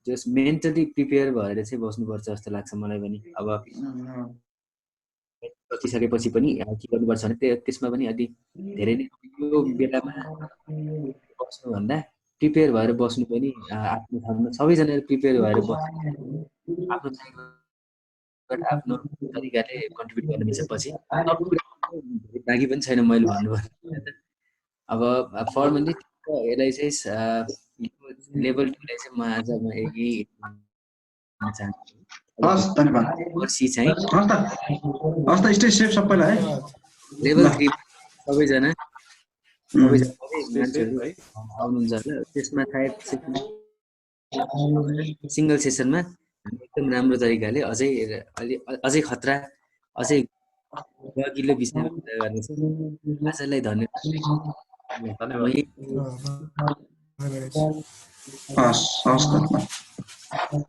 [SPEAKER 9] जस मेन्टली प्रिपेयर भएर चाहिँ बस्नुपर्छ जस्तो लाग्छ मलाई पनि। अब सकिसकेपछि पनि के गर्नुपर्छ भने त्यसमा पनि अलि धेरै नै यो बेलामा बस्नुभन्दा प्रिपेयर भएर बस्नु पनि आफ्नो ठाउँमा सबैजनाले प्रिपेयर भएर बस्नु आफ्नो बट आफ्नो तरिकाले कन्ट्रिब्युट गर्न मिल्छ पछि बाँकी पनि छैन मैले भन्नुपर्ने। अब फर्मली यसलाई चाहिँ लेभल 2 लाई चाहिँ म आज यही चाहन्छु।
[SPEAKER 1] हस् धन्यवाद।
[SPEAKER 9] पर्सि चाहिँ
[SPEAKER 1] हस् त स्टे सेफ सबैलाई है।
[SPEAKER 9] लेभल 3 सबैजना मान्छेहरू आउनुहुन्छ होला। त्यसमा सायद सिङ्गल सेसनमा एकदम राम्रो तरिकाले अझै खतरा अझै गहिलो विषयमा कुरा गर्नेछ। आजलाई धन्यवाद।
[SPEAKER 1] हस्